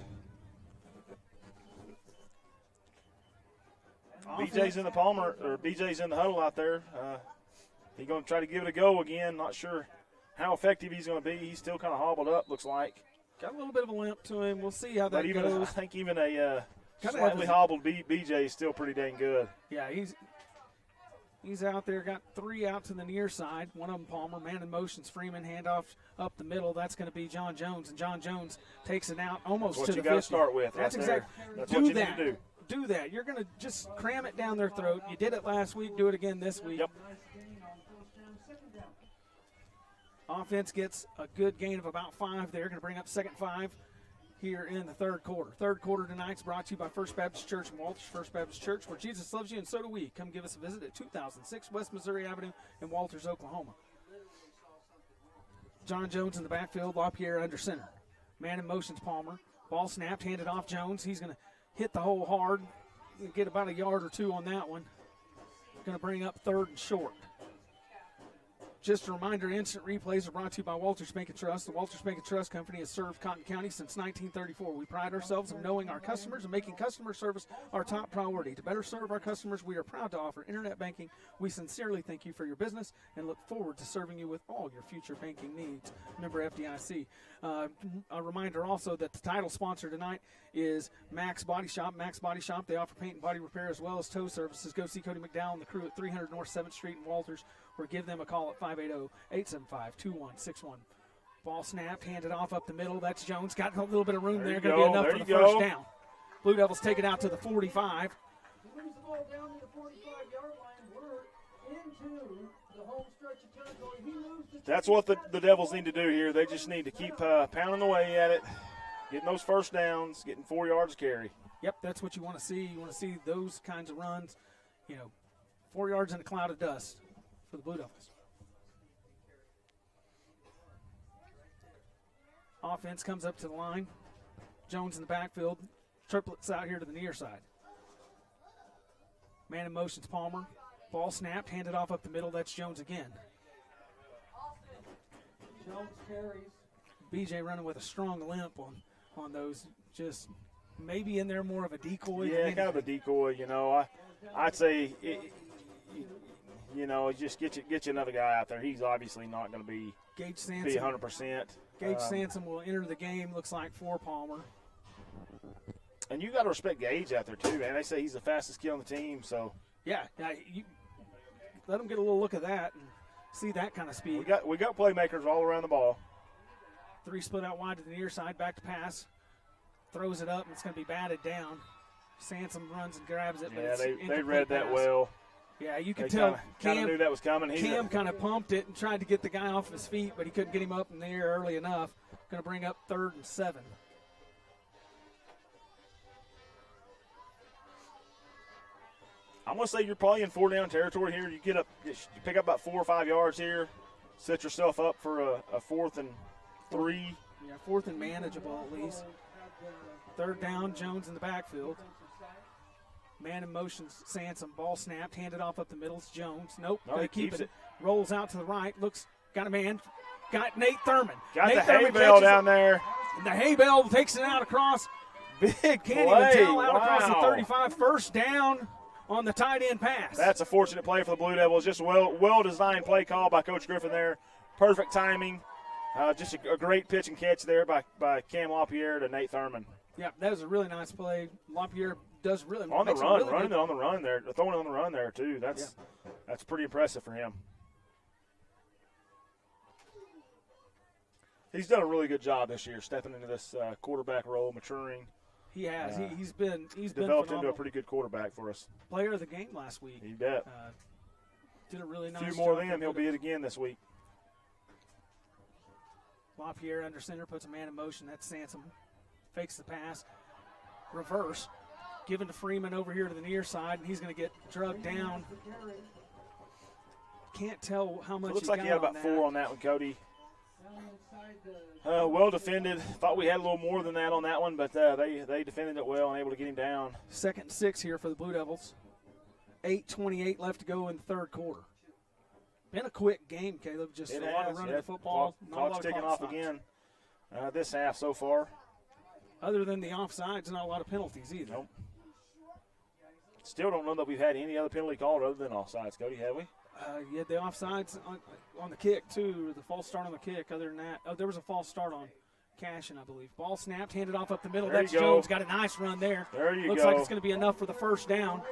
BJ's in the huddle out there. He's going to try to give it a go again. Not sure how effective he's going to be. He's still kind of hobbled up, looks like. Got a little bit of a limp to him. We'll see how that goes. I think even a slightly hobbled BJ is still pretty dang good. Yeah, he's out there. Got three out to the near side. One of them Palmer. Man in motion's Freeman. Handoff up the middle. That's going to be John Jones. And John Jones takes it out almost to the 50. That's what you got to start with. That's exactly. That's what you need to do. Do that. You're going to just cram it down their throat. You did it last week. Do it again this week. Yep. Offense gets a good gain of about 5 there. Going to bring up second 5 here in the third quarter. Third quarter tonight's brought to you by First Baptist Church in Walters. First Baptist Church, where Jesus loves you and so do we. Come give us a visit at 2006 West Missouri Avenue in Walters, Oklahoma. John Jones in the backfield. LaPierre under center. Man in motion's Palmer. Ball snapped, handed off Jones. He's going to hit the hole hard. get about a yard or two on that one. Going to bring up 3rd and short. Just a reminder, instant replays are brought to you by Walters Bank & Trust. The Walters Bank & Trust Company has served Cotton County since 1934. We pride ourselves in knowing our customers and making customer service our top priority. To better serve our customers, we are proud to offer internet banking. We sincerely thank you for your business and look forward to serving you with all your future banking needs. Member FDIC. A reminder also that the title sponsor tonight is Max Body Shop. Max Body Shop, they offer paint and body repair as well as tow services. Go see Cody McDowell and the crew at 300 North 7th Street in Walters, or give them a call at 580-875-2161. Ball snapped, handed off up the middle. That's Jones. Got a little bit of room there. Going to be enough for the first down. Blue Devils take it out to the 45. He moves the ball down to the 45-yard line. We're into the home stretch of territory. He moves the That's what the Devils need to do here. They just need to keep pounding away at it, getting those first downs, getting 4 yards carry. Yep, that's what you want to see. You want to see those kinds of runs. 4 yards in a cloud of dust for the Blue Devils. Offense comes up to the line. Jones in the backfield. Triplets out here to the near side. Man in motion's Palmer. Ball snapped, handed off up the middle. That's Jones again. Jones carries. BJ running with a strong limp on those. Just maybe in there more of a decoy. Yeah, kind of a decoy. I'd say, just get you another guy out there. He's obviously not going to be Gage Sansom. 100%. Gage Sansom will enter the game, looks like, for Palmer. And you got to respect Gage out there, too, man. They say he's the fastest kid on the team, so. Yeah, you let him get a little look at that and see that kind of speed. We got playmakers all around the ball. 3 split out wide to the near side, back to pass. Throws it up, and it's going to be batted down. Sansom runs and grabs it, but yeah, it's they read that pass. Well. Yeah, you could tell Cam knew that was coming. Cam kind of pumped it and tried to get the guy off his feet, but he couldn't get him up in the air early enough. Going to bring up 3rd and 7. I'm going to say you're probably in 4-down territory here. You you pick up about 4 or 5 yards here, set yourself up for a 4th and 3. Yeah, 4th and manageable at least. 3rd down, Jones in the backfield. Man in motion, Sansom. Ball snapped, handed off up the middle. It's Jones. Nope, he keeps it. Rolls out to the right. Got a man. Got Nate Thurman. Got Nate the Thurman hay bale down there. And the hay bale takes it out across. Big Can't play. even tell out across the Wow. 35. First down on the tight end pass. That's a fortunate play for the Blue Devils. Just a well-designed play call by Coach Griffin there. Perfect timing. Just a great pitch and catch there by Cam LaPierre to Nate Thurman. Yeah, that was a really nice play. LaPierre does really on the run, really running it on the run there, throwing it on the run there too. That's pretty impressive for him. He's done a really good job this year, stepping into this quarterback role, maturing. He has. He's been developed into a pretty good quarterback for us. Player of the game last week. You bet. Did a really nice job. A few more job. than him, he'll be it again this week. LaPierre under center, puts a man in motion. That's Sansom. Fakes the pass. Reverse. Given to Freeman over here to the near side, and he's going to get drugged down. Can't tell how much. It looks like he had about 4 on that one, Cody. Well defended. Thought we had a little more than that on that one, but they defended it well and able to get him down. 2nd and 6 here for the Blue Devils. 8:28 left to go in the 3rd quarter. Been a quick game, Caleb. Just a lot of running the football. Clock's ticking off again this half so far. Other than the offsides, not a lot of penalties either. Nope. Still don't know that we've had any other penalty called other than offsides, Cody, have we? Yeah, the offsides on the kick, too. The false start on the kick. Other than that, there was a false start on Cashion, I believe. Ball snapped, handed off up the middle. That's Jones. Got a nice run there. There you go. Looks like it's going to be enough for the first down.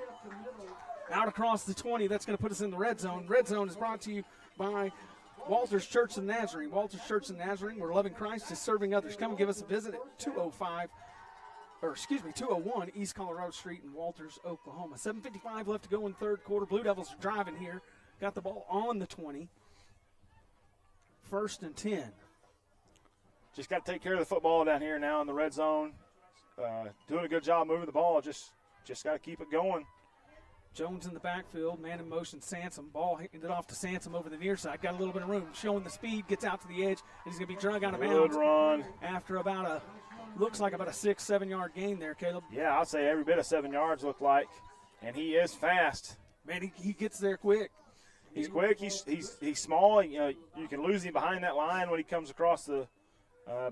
Out across the 20. That's going to put us in the red zone. Red zone is brought to you by Walters Church of the Nazarene. Walters Church of the Nazarene, where loving Christ is serving others. Come and give us a visit at 201 East Colorado Street in Walters, Oklahoma. 7:55 left to go in the 3rd quarter. Blue Devils are driving here. Got the ball on the 20. 1st and 10. Just got to take care of the football down here now in the red zone. Doing a good job moving the ball. Just got to keep it going. Jones in the backfield, man in motion, Sansom. Ball handed off to Sansom over the near side. Got a little bit of room, showing the speed, gets out to the edge, and he's going to be dragged out of bounds. Good run. After about a looks like about a 6-7 yard gain there, Caleb. Yeah, I'll say every bit of 7 yards looked like, and he is fast. Man, he gets there quick. He's quick. He's small. You know, you can lose him behind that line when he comes across the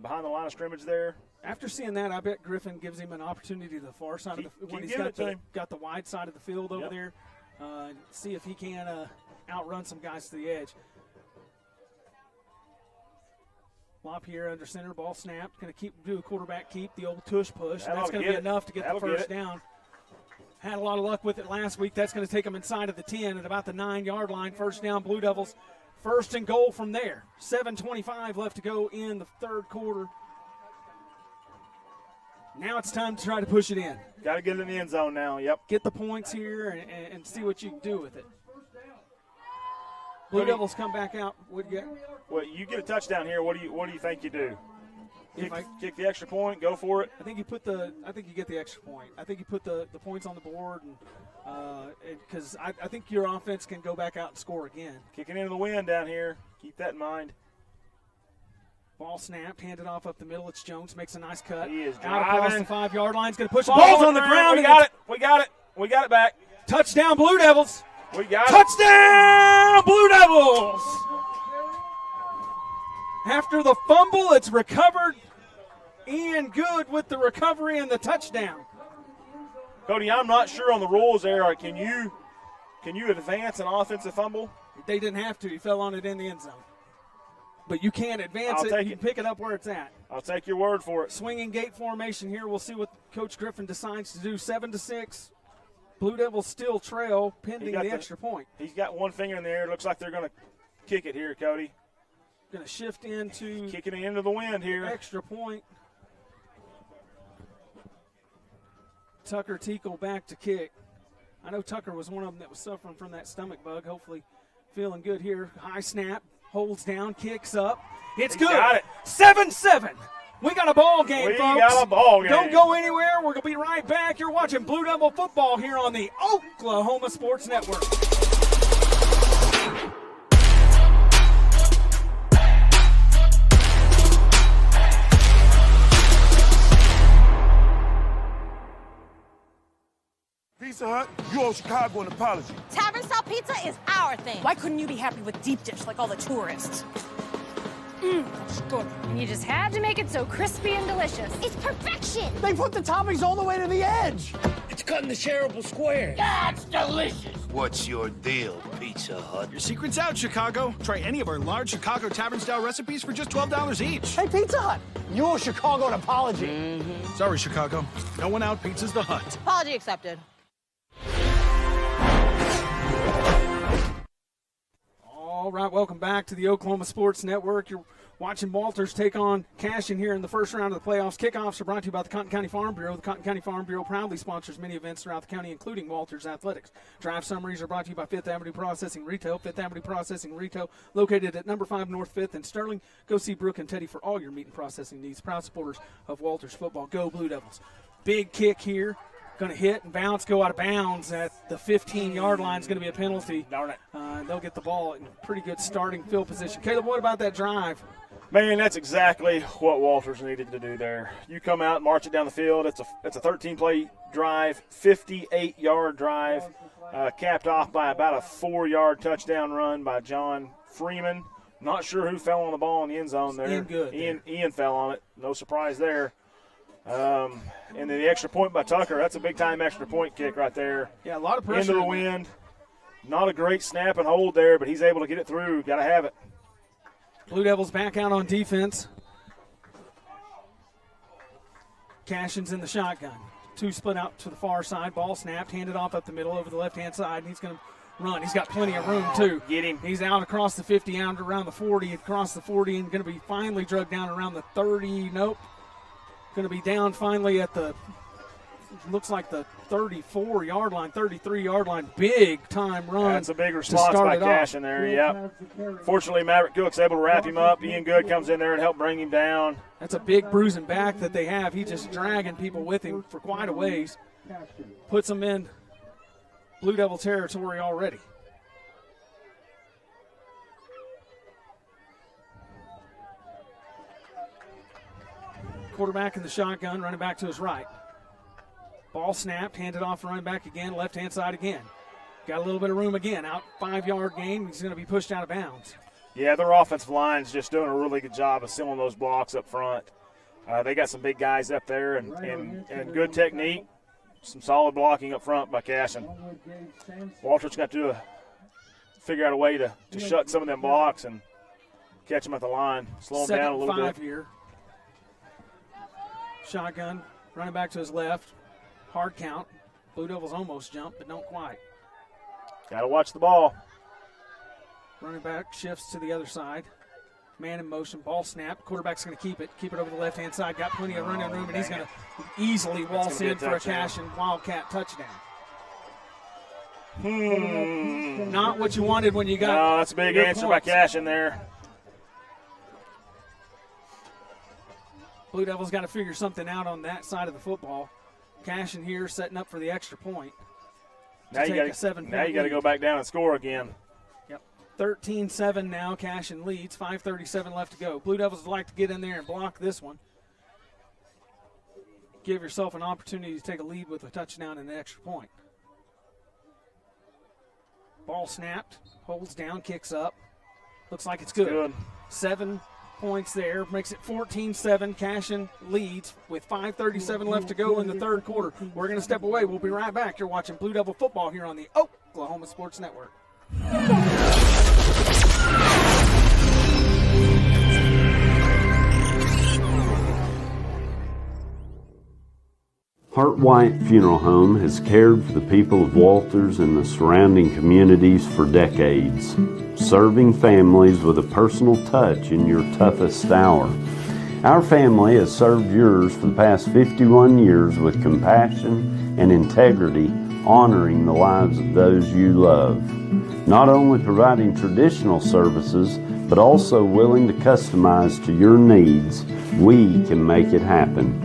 behind the line of scrimmage there. After seeing that, I bet Griffin gives him an opportunity to the far side of the when he's got the wide side of the field over there. See if he can outrun some guys to the edge. Flop here under center, ball snapped. Going to do a quarterback keep, the old tush push. That's going to be enough to get the first down. Had a lot of luck with it last week. That's going to take them inside of the 10 at about the 9-yard line. First down, Blue Devils. First and goal from there. 7:25 left to go in the third quarter. Now it's time to try to push it in. Got to get it in the end zone now, yep. Get the points here and see what you can do with it. Blue Devils come back out. What do you get? Well, you get a touchdown here. What do you think you do? Kick the extra point, go for it. I think you get the extra point. I think you put the points on the board, and because I think your offense can go back out and score again. Kicking into the wind down here. Keep that in mind. Ball snapped, handed off up the middle. It's Jones, makes a nice cut. He is out driving. across the 5-yard line. He's going to push the Ball's ball on the ground. We got it back. Touchdown, Blue Devils. We got Touchdown, Blue Devils. After the fumble, it's recovered. Ian Good with the recovery and the touchdown. Cody, I'm not sure on the rules there. Can you advance an offensive fumble? They didn't have to. He fell on it in the end zone. But you can't advance it. You can pick it up where it's at. I'll take your word for it. Swinging gate formation here. We'll see what Coach Griffin decides to do. 7-6. Blue Devils still trail pending the extra point. He's got one finger in the air. Looks like they're going to kick it here, Cody. Going to shift into kicking it into the wind here. Extra point. Tucker Teakle back to kick. I know Tucker was one of them that was suffering from that stomach bug. Hopefully feeling good here. High snap. Holds down, kicks up. It's good. Got it. 7-7. We got a ball game, folks. We got a ball game. Don't go anywhere. We're going to be right back. You're watching Blue Devil football here on the Oklahoma Sports Network. Pizza Hut, you owe Chicago an apology. Tavern style pizza is our thing. Why couldn't you be happy with deep dish like all the tourists? That's good. And you just had to make it so crispy and delicious. It's perfection. They put the toppings all the way to the edge. It's cutting the shareable square. That's delicious. What's your deal, Pizza Hut? Your secret's out, Chicago. Try any of our large Chicago Tavern-style recipes for just $12 each. Hey, Pizza Hut, you owe Chicago an apology. Sorry, Chicago. No one out pizzas the Hut. Apology accepted. All right, welcome back to the Oklahoma Sports Network. You're watching Walters take on Cashion here in the first round of the playoffs. Kickoffs are brought to you by the Cotton County Farm Bureau. The Cotton County Farm Bureau proudly sponsors many events throughout the county, including Walters Athletics. Drive summaries are brought to you by Fifth Avenue Processing Retail. Fifth Avenue Processing Retail, located at number 5 North 5th in Sterling. Go see Brooke and Teddy for all your meat and processing needs. Proud supporters of Walters football. Go Blue Devils. Big kick here. Going to hit and bounce, go out of bounds at the 15-yard line. Is going to be a penalty. Darn it. They'll get the ball in pretty good starting field position. Caleb, what about that drive? Man, that's exactly what Walters needed to do there. You come out and march it down the field. It's a 13-play drive, 58-yard drive, capped off by about a 4-yard touchdown run by John Freeman. Not sure who fell on the ball in the end zone there. Ian fell on it. No surprise there. And then the extra point by Tucker. That's a big-time extra point kick right there. Yeah, a lot of pressure. Into the wind. Not a great snap and hold there, but he's able to get it through. Got to have it. Blue Devils back out on defense. Cashion's in the shotgun. Two split out to the far side. Ball snapped, handed off up the middle over the left-hand side, and he's going to run. He's got plenty of room, too. Get him. He's out across the 50, out around the 40, across the 40, and going to be finally drugged down around the 30. Nope. Going to be down finally at the, looks like the 34-yard line, 33-yard line. Big-time run. That's a big response by Cashion there, yep. Fortunately, Maverick Cook's able to wrap him up. Ian Good comes in there and help bring him down. That's a big bruising back that they have. He's just dragging people with him for quite a ways. Puts them in Blue Devil territory already. Quarterback in the shotgun, running back to his right. Ball snapped, handed off, running back again, left-hand side again. Got a little bit of room again, out 5-yard gain. He's going to be pushed out of bounds. Yeah, their offensive line's just doing a really good job of sealing those blocks up front. They got some big guys up there and good technique, some solid blocking up front by Cashion. Walter's got to figure out a way to shut some of them blocks and catch them at the line, slow them down a little bit. 2nd 5 here. Shotgun, running back to his left. Hard count. Blue Devils almost jumped, but don't quite. Got to watch the ball. Running back shifts to the other side. Man in motion, ball snap. Quarterback's going to keep it over the left-hand side. Got plenty of running room, and he's going to easily waltz in for a Cashion Wildcat touchdown. Not what you wanted when you got. No, that's a big answer by Cashion there. Blue Devils got to figure something out on that side of the football. Cashion here setting up for the extra point. Now you got to go back down and score again. Yep. 13-7 now. Cashion leads. 5:37 left to go. Blue Devils would like to get in there and block this one. Give yourself an opportunity to take a lead with a touchdown and an extra point. Ball snapped. Holds down. Kicks up. Looks like it's good. 7 points there. Makes it 14-7. Cashion leads with 5:37 left to go in the third quarter. We're going to step away. We'll be right back. You're watching Blue Devil football here on the Oklahoma Sports Network. Hart White Funeral Home has cared for the people of Walters and the surrounding communities for decades, serving families with a personal touch in your toughest hour. Our family has served yours for the past 51 years with compassion and integrity, honoring the lives of those you love. Not only providing traditional services, but also willing to customize to your needs, we can make it happen.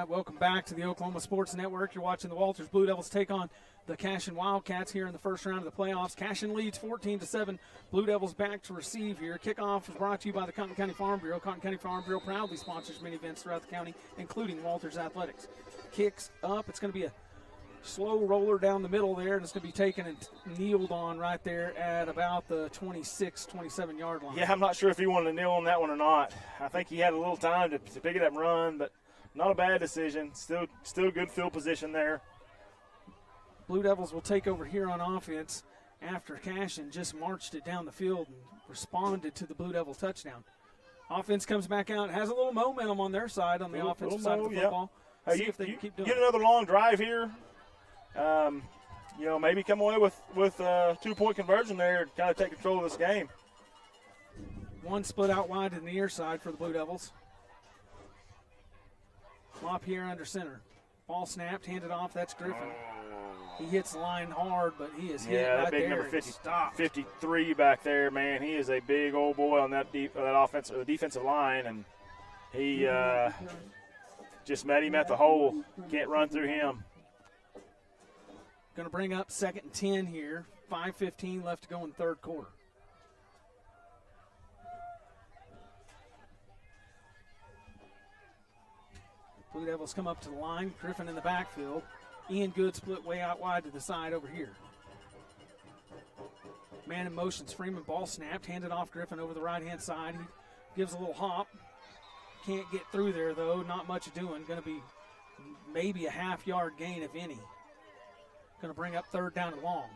Welcome back to the Oklahoma Sports Network. You're watching the Walters Blue Devils take on the Cashion Wildcats here in the first round of the playoffs. Cashion leads 14-7. Blue Devils back to receive here. Kickoff is brought to you by the Cotton County Farm Bureau. Cotton County Farm Bureau proudly sponsors many events throughout the county, including Walters Athletics. Kicks up. It's going to be a slow roller down the middle there, and it's going to be taken and kneeled on right there at about the 26, 27-yard line. Yeah, I'm not sure if he wanted to kneel on that one or not. I think he had a little time to pick it up and run, but not a bad decision. Still good field position there. Blue Devils will take over here on offense after Cashion just marched it down the field and responded to the Blue Devil touchdown. Offense comes back out, has a little momentum on their side, on the offensive side of the football. Yeah. See if they can keep doing it. Get another long drive here. Maybe come away with a 2-point conversion there and kind of take control of this game. One split out wide to the near side for the Blue Devils. Flop here under center. Ball snapped, handed off. That's Griffin. He hits the line hard, but he is hit right big there. Number 53 back there, man. He is a big old boy on that defensive line, and he just met him at the hole. Can't run through him. Going to bring up 2nd and 10 here. 5:15 left to go in the third quarter. Blue Devils come up to the line. Griffin in the backfield. Ian Good split way out wide to the side over here. Man in motions. Freeman, ball snapped. Handed off Griffin over the right-hand side. He gives a little hop. Can't get through there, though. Not much doing. Going to be maybe a half-yard gain, if any. Going to bring up 3rd down and long.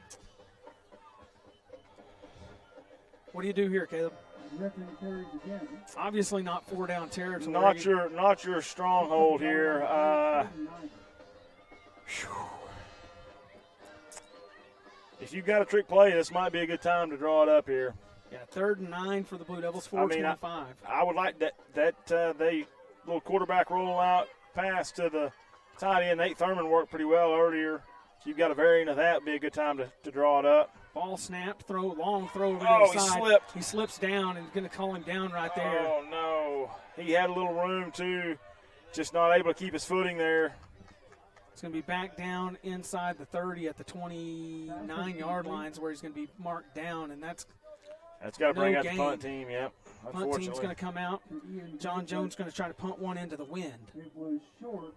What do you do here, Caleb? Obviously not 4-down territory. Not your stronghold here. If you've got a trick play, this might be a good time to draw it up here. Yeah, 3rd and 9 for the Blue Devils, 4:25. I would like that they little quarterback rollout pass to the tight end. Nate Thurman worked pretty well earlier. If you've got a variant of that, would be a good time to draw it up. Ball snapped, long throw over to the side. Slipped. He slips down and going to call him down right there. Oh, no. He had a little room, too. Just not able to keep his footing there. It's going to be back down inside the 30 at the 29-yard lines where he's going to be marked down, and that's That's got to bring no out gain. the punt team, yep. Punt team's going to come out. John Jones going to try to punt one into the wind. It was short.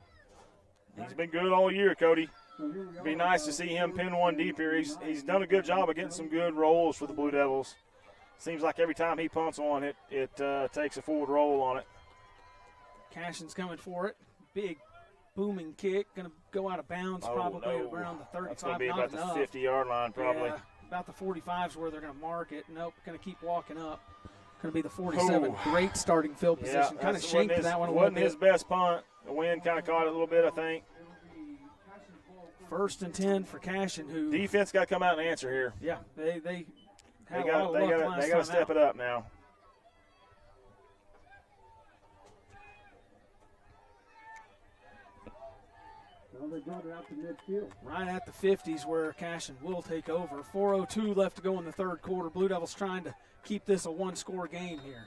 He's been good all year, Cody. It'd be nice to see him pin one deep here. He's done a good job of getting some good rolls for the Blue Devils. Seems like every time he punts one, it takes a forward roll on it. Cashion's coming for it. Big booming kick. Going to go out of bounds probably around the 35. That's going to be about enough. the 50-yard line probably. Yeah, about the 45 is where they're going to mark it. Nope, going to keep walking up. Going to be the 47. Great starting field position. Kind of shanked that one a little bit. Wasn't his best punt. The wind kind of caught it a little bit, I think. 1st and 10 for Cashion, who defense got to come out and answer here. Yeah, they got to step it up now. Well, they brought it out to midfield. Right at the 50s where Cashion will take over. 4:02 left to go in the third quarter. Blue Devils trying to keep this a one-score game here.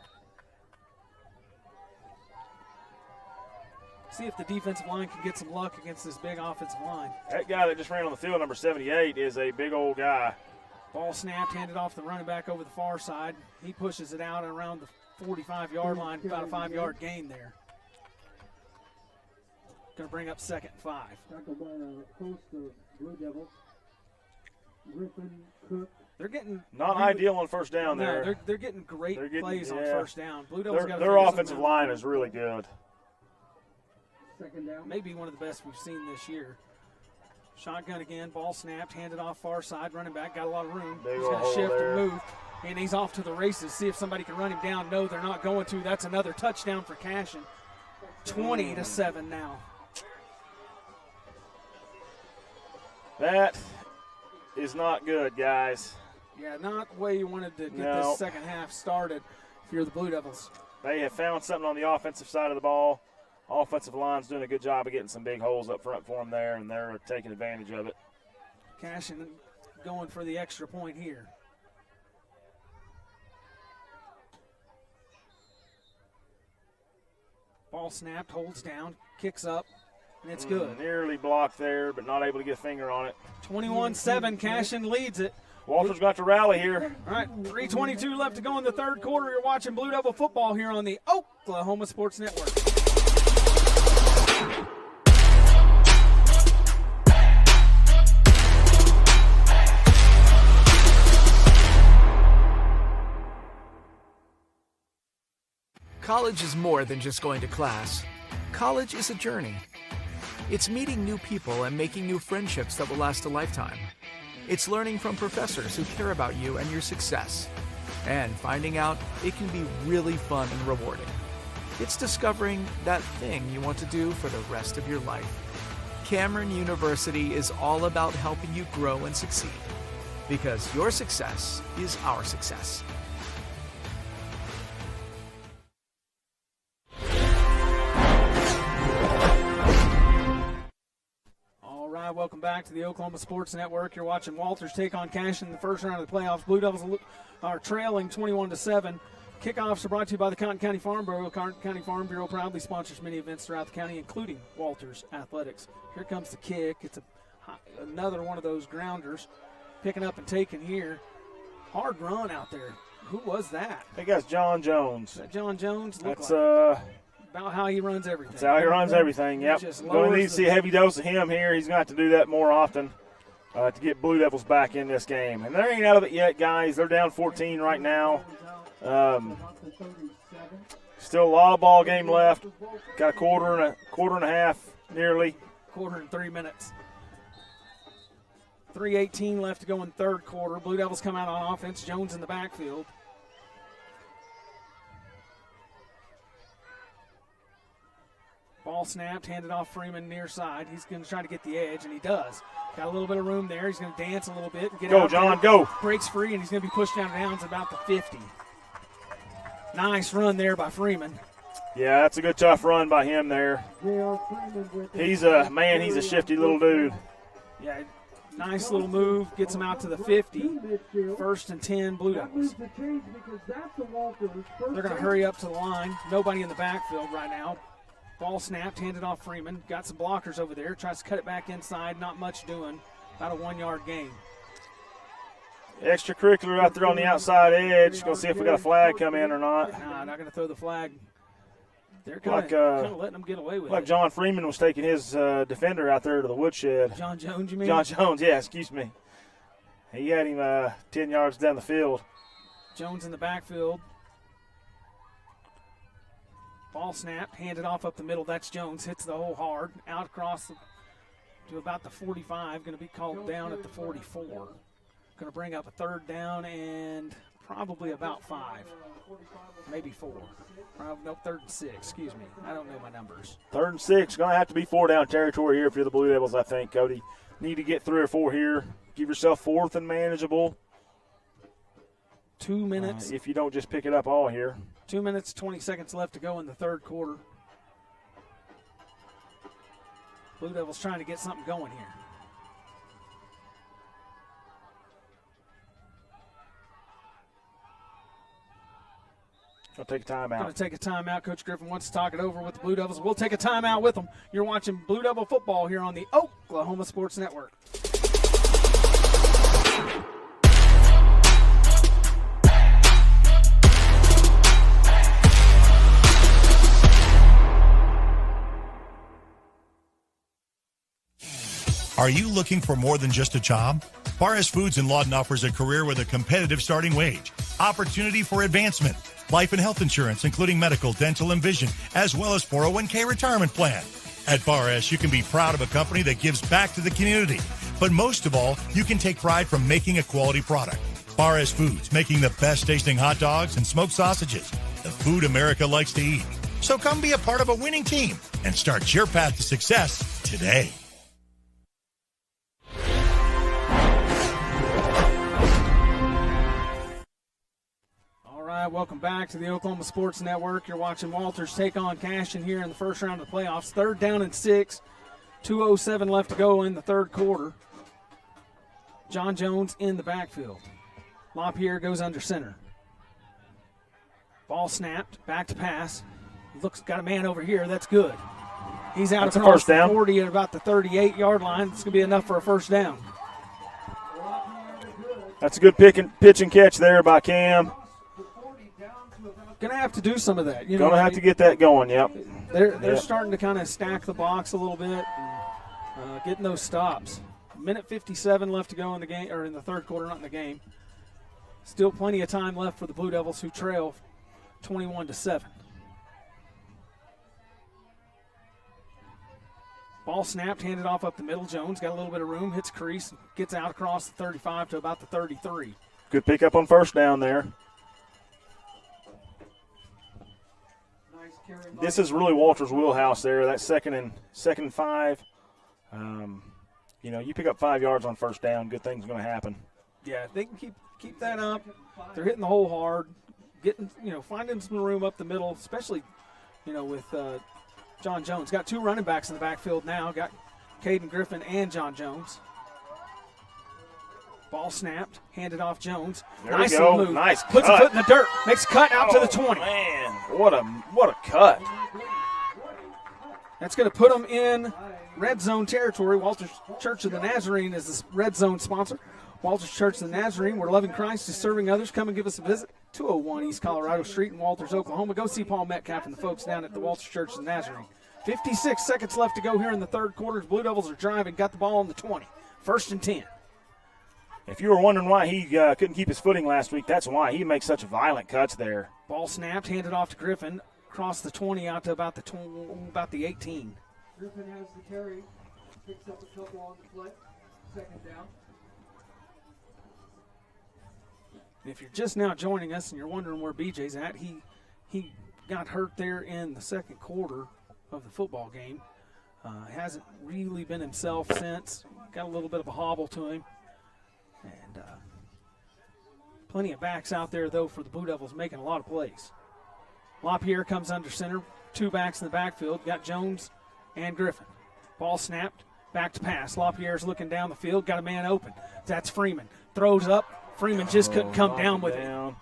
See if the defensive line can get some luck against this big offensive line. That guy that just ran on the field, number 78, is a big old guy. Ball snapped, handed off the running back over the far side. He pushes it out around the 45-yard line, about a 5-yard gain there. Going to bring up 2nd and 5. Tackled by a host of Blue Devils. Griffin, Cook. They're getting not ideal on first down there. No, they're getting great plays on first down. Blue Devils got their offensive line is really good. 2nd down. Maybe one of the best we've seen this year. Shotgun again, ball snapped, handed off far side, running back, got a lot of room. He's going to shift and move, and he's off to the races. See if somebody can run him down. No, they're not going to. That's another touchdown for Cashion. 20-7 now. That is not good, guys. Yeah, not the way you wanted to get this second half started if you're the Blue Devils. They have found something on the offensive side of the ball. Offensive line's doing a good job of getting some big holes up front for them there, and they're taking advantage of it. Cashion going for the extra point here. Ball snapped, holds down, kicks up, and it's good. Nearly blocked there, but not able to get a finger on it. 21-7, Cashion leads it. Walter's got to rally here. All right, 3:22 left to go in the third quarter. You're watching Blue Devil football here on the Oklahoma Sports Network. College is more than just going to class. College is a journey. It's meeting new people and making new friendships that will last a lifetime. It's learning from professors who care about you and your success. And finding out it can be really fun and rewarding. It's discovering that thing you want to do for the rest of your life. Cameron University is all about helping you grow and succeed. Because your success is our success. Welcome back to the Oklahoma Sports Network. You're watching Walters take on Cashion in the first round of the playoffs. Blue Devils are trailing 21-7. Kickoffs are brought to you by the Cotton County Farm Bureau. Cotton County Farm Bureau proudly sponsors many events throughout the county, including Walters Athletics. Here comes the kick. It's another one of those grounders. Picking up and taking here. Hard run out there. Who was that? I think that's John Jones. Is that John Jones? That's about how he runs everything. That's how he runs everything, yep. Going to need to see a heavy dose of him here. He's going to have to do that more often to get Blue Devils back in this game. And they ain't out of it yet, guys. They're down 14 right now. Still a lot of ball game left. Got a quarter and a half, nearly. Quarter and 3 minutes. 3:18 left to go in third quarter. Blue Devils come out on offense. Jones in the backfield. Ball snapped, handed off Freeman near side. He's going to try to get the edge, and he does. Got a little bit of room there. He's going to dance a little bit and get out. Go, John, there. go. Breaks free, and he's going to be pushed down to downs about the 50. Nice run there by Freeman. Yeah, that's a good, tough run by him there. He's a shifty little dude. Yeah, nice little move. Gets him out to the 50. 1st and 10, Blue Devils. They're going to hurry up to the line. Nobody in the backfield right now. Ball snapped, handed off Freeman. Got some blockers over there. Tries to cut it back inside. Not much doing. About a 1-yard gain. Extracurricular out there on the outside edge. Going to see if we got a flag come in or not. Nah, not going to throw the flag. They're kind of letting them get away with it. Like John Freeman was taking his defender out there to the woodshed. John Jones, you mean? John Jones, yeah, excuse me. He had him 10 yards down the field. Jones in the backfield. Ball snapped, handed off up the middle. That's Jones. Hits the hole hard. Out across to about the 45. Going to be called down at the 44. Going to bring up a third down and probably about 5. Maybe 4. No, 3rd and 6. Excuse me. I don't know my numbers. 3rd and 6. Going to have to be 4-down territory here if you're the Blue Devils, I think, Cody. Need to get 3 or 4 here. Give yourself 4th and manageable. 2 minutes. If you don't just pick it up all here. 2 minutes, 20 seconds left to go in the third quarter. Blue Devils trying to get something going here. I'll take a timeout. Going to take a timeout. Coach Griffin wants to talk it over with the Blue Devils. We'll take a timeout with them. You're watching Blue Devil football here on the Oklahoma Sports Network. Are you looking for more than just a job? Paris Foods in Lawton offers a career with a competitive starting wage, opportunity for advancement, life and health insurance, including medical, dental, and vision, as well as 401k retirement plan. At Bar S, you can be proud of a company that gives back to the community. But most of all, you can take pride from making a quality product. Bar S Foods, making the best tasting hot dogs and smoked sausages. The food America likes to eat. So come be a part of a winning team and start your path to success today. Welcome back to the Oklahoma Sports Network. You're watching Walters take on Cashion here in the first round of the playoffs. 3rd down and 6. 2:07 left to go in the third quarter. John Jones in the backfield. LaPierre goes under center. Ball snapped. Back to pass. Looks got a man over here. That's good. He's out across the 40 at about the 38-yard line. It's going to be enough for a first down. That's a good pitch and catch there by Cam. Going to have to do some of that. Going to have to get that going, yep. They're starting to kind of stack the box a little bit, getting those stops. Minute 57 left to go in the game, or in the third quarter, not in the game. Still plenty of time left for the Blue Devils, who trail 21-7. Ball snapped, handed off up the middle. Jones got a little bit of room, hits crease, gets out across the 35 to about the 33. Good pickup on first down there. This is really Walter's wheelhouse there. That second and 5. You pick up 5 yards on first down, good things going to happen. Yeah, if they can keep that up. They're hitting the hole hard, finding some room up the middle, especially, with John Jones. Got 2 running backs in the backfield now. Got Caden Griffin and John Jones. Ball snapped, handed off Jones. Nice little move. Nice Puts cut. a foot in the dirt. Makes a cut out to the 20. Man, what a cut. That's going to put them in red zone territory. Walters Church of the Nazarene is the red zone sponsor. Walters Church of the Nazarene, where loving Christ is serving others. Come and give us a visit. 201 East Colorado Street in Walters, Oklahoma. Go see Paul Metcalf and the folks down at the Walters Church of the Nazarene. 56 seconds left to go here in the third quarter. Blue Devils are driving. Got the ball on the 20. 1st and 10. If you were wondering why he couldn't keep his footing last week, that's why. He makes such violent cuts there. Ball snapped, handed off to Griffin. Across the 20 out to about the 18. Griffin has the carry. Picks up a couple on the play. 2nd down. If you're just now joining us and you're wondering where BJ's at, he got hurt there in the second quarter of the football game. Hasn't really been himself since. Got a little bit of a hobble to him. And plenty of backs out there, though, for the Blue Devils, making a lot of plays. LaPierre comes under center. 2 backs in the backfield. Got Jones and Griffin. Ball snapped. Back to pass. LaPierre's looking down the field. Got a man open. That's Freeman. Throws up. Freeman just couldn't come down with it.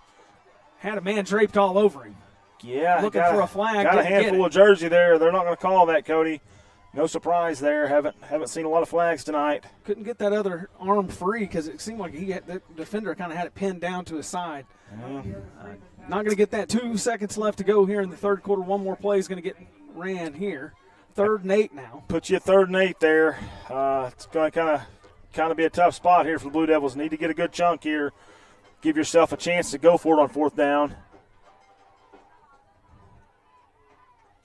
Had a man draped all over him. Yeah. Looking for a flag. Got a handful of jersey there. They're not going to call that, Cody. No surprise there. Haven't seen a lot of flags tonight. Couldn't get that other arm free because it seemed like the defender kind of had it pinned down to his side. Not going to get that. 2 seconds left to go here in the third quarter. One more play is going to get ran here. 3rd and 8 now. Put you at 3rd and 8 there. It's going to kind of be a tough spot here for the Blue Devils. Need to get a good chunk here. Give yourself a chance to go for it on 4th down.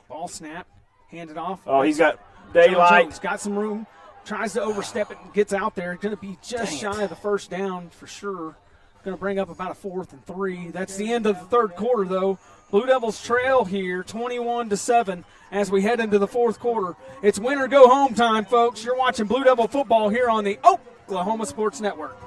Ball snap. Handed off. Oh, he's got daylight. He's got some room. Tries to overstep it and gets out there. Going to be just shy of the 1st down for sure. Going to bring up about a 4th and 3. That's the end of the 3rd quarter, though. Blue Devils trail here 21-7 as we head into the 4th quarter. It's win or go home time, folks. You're watching Blue Devil football here on the Oklahoma Sports Network.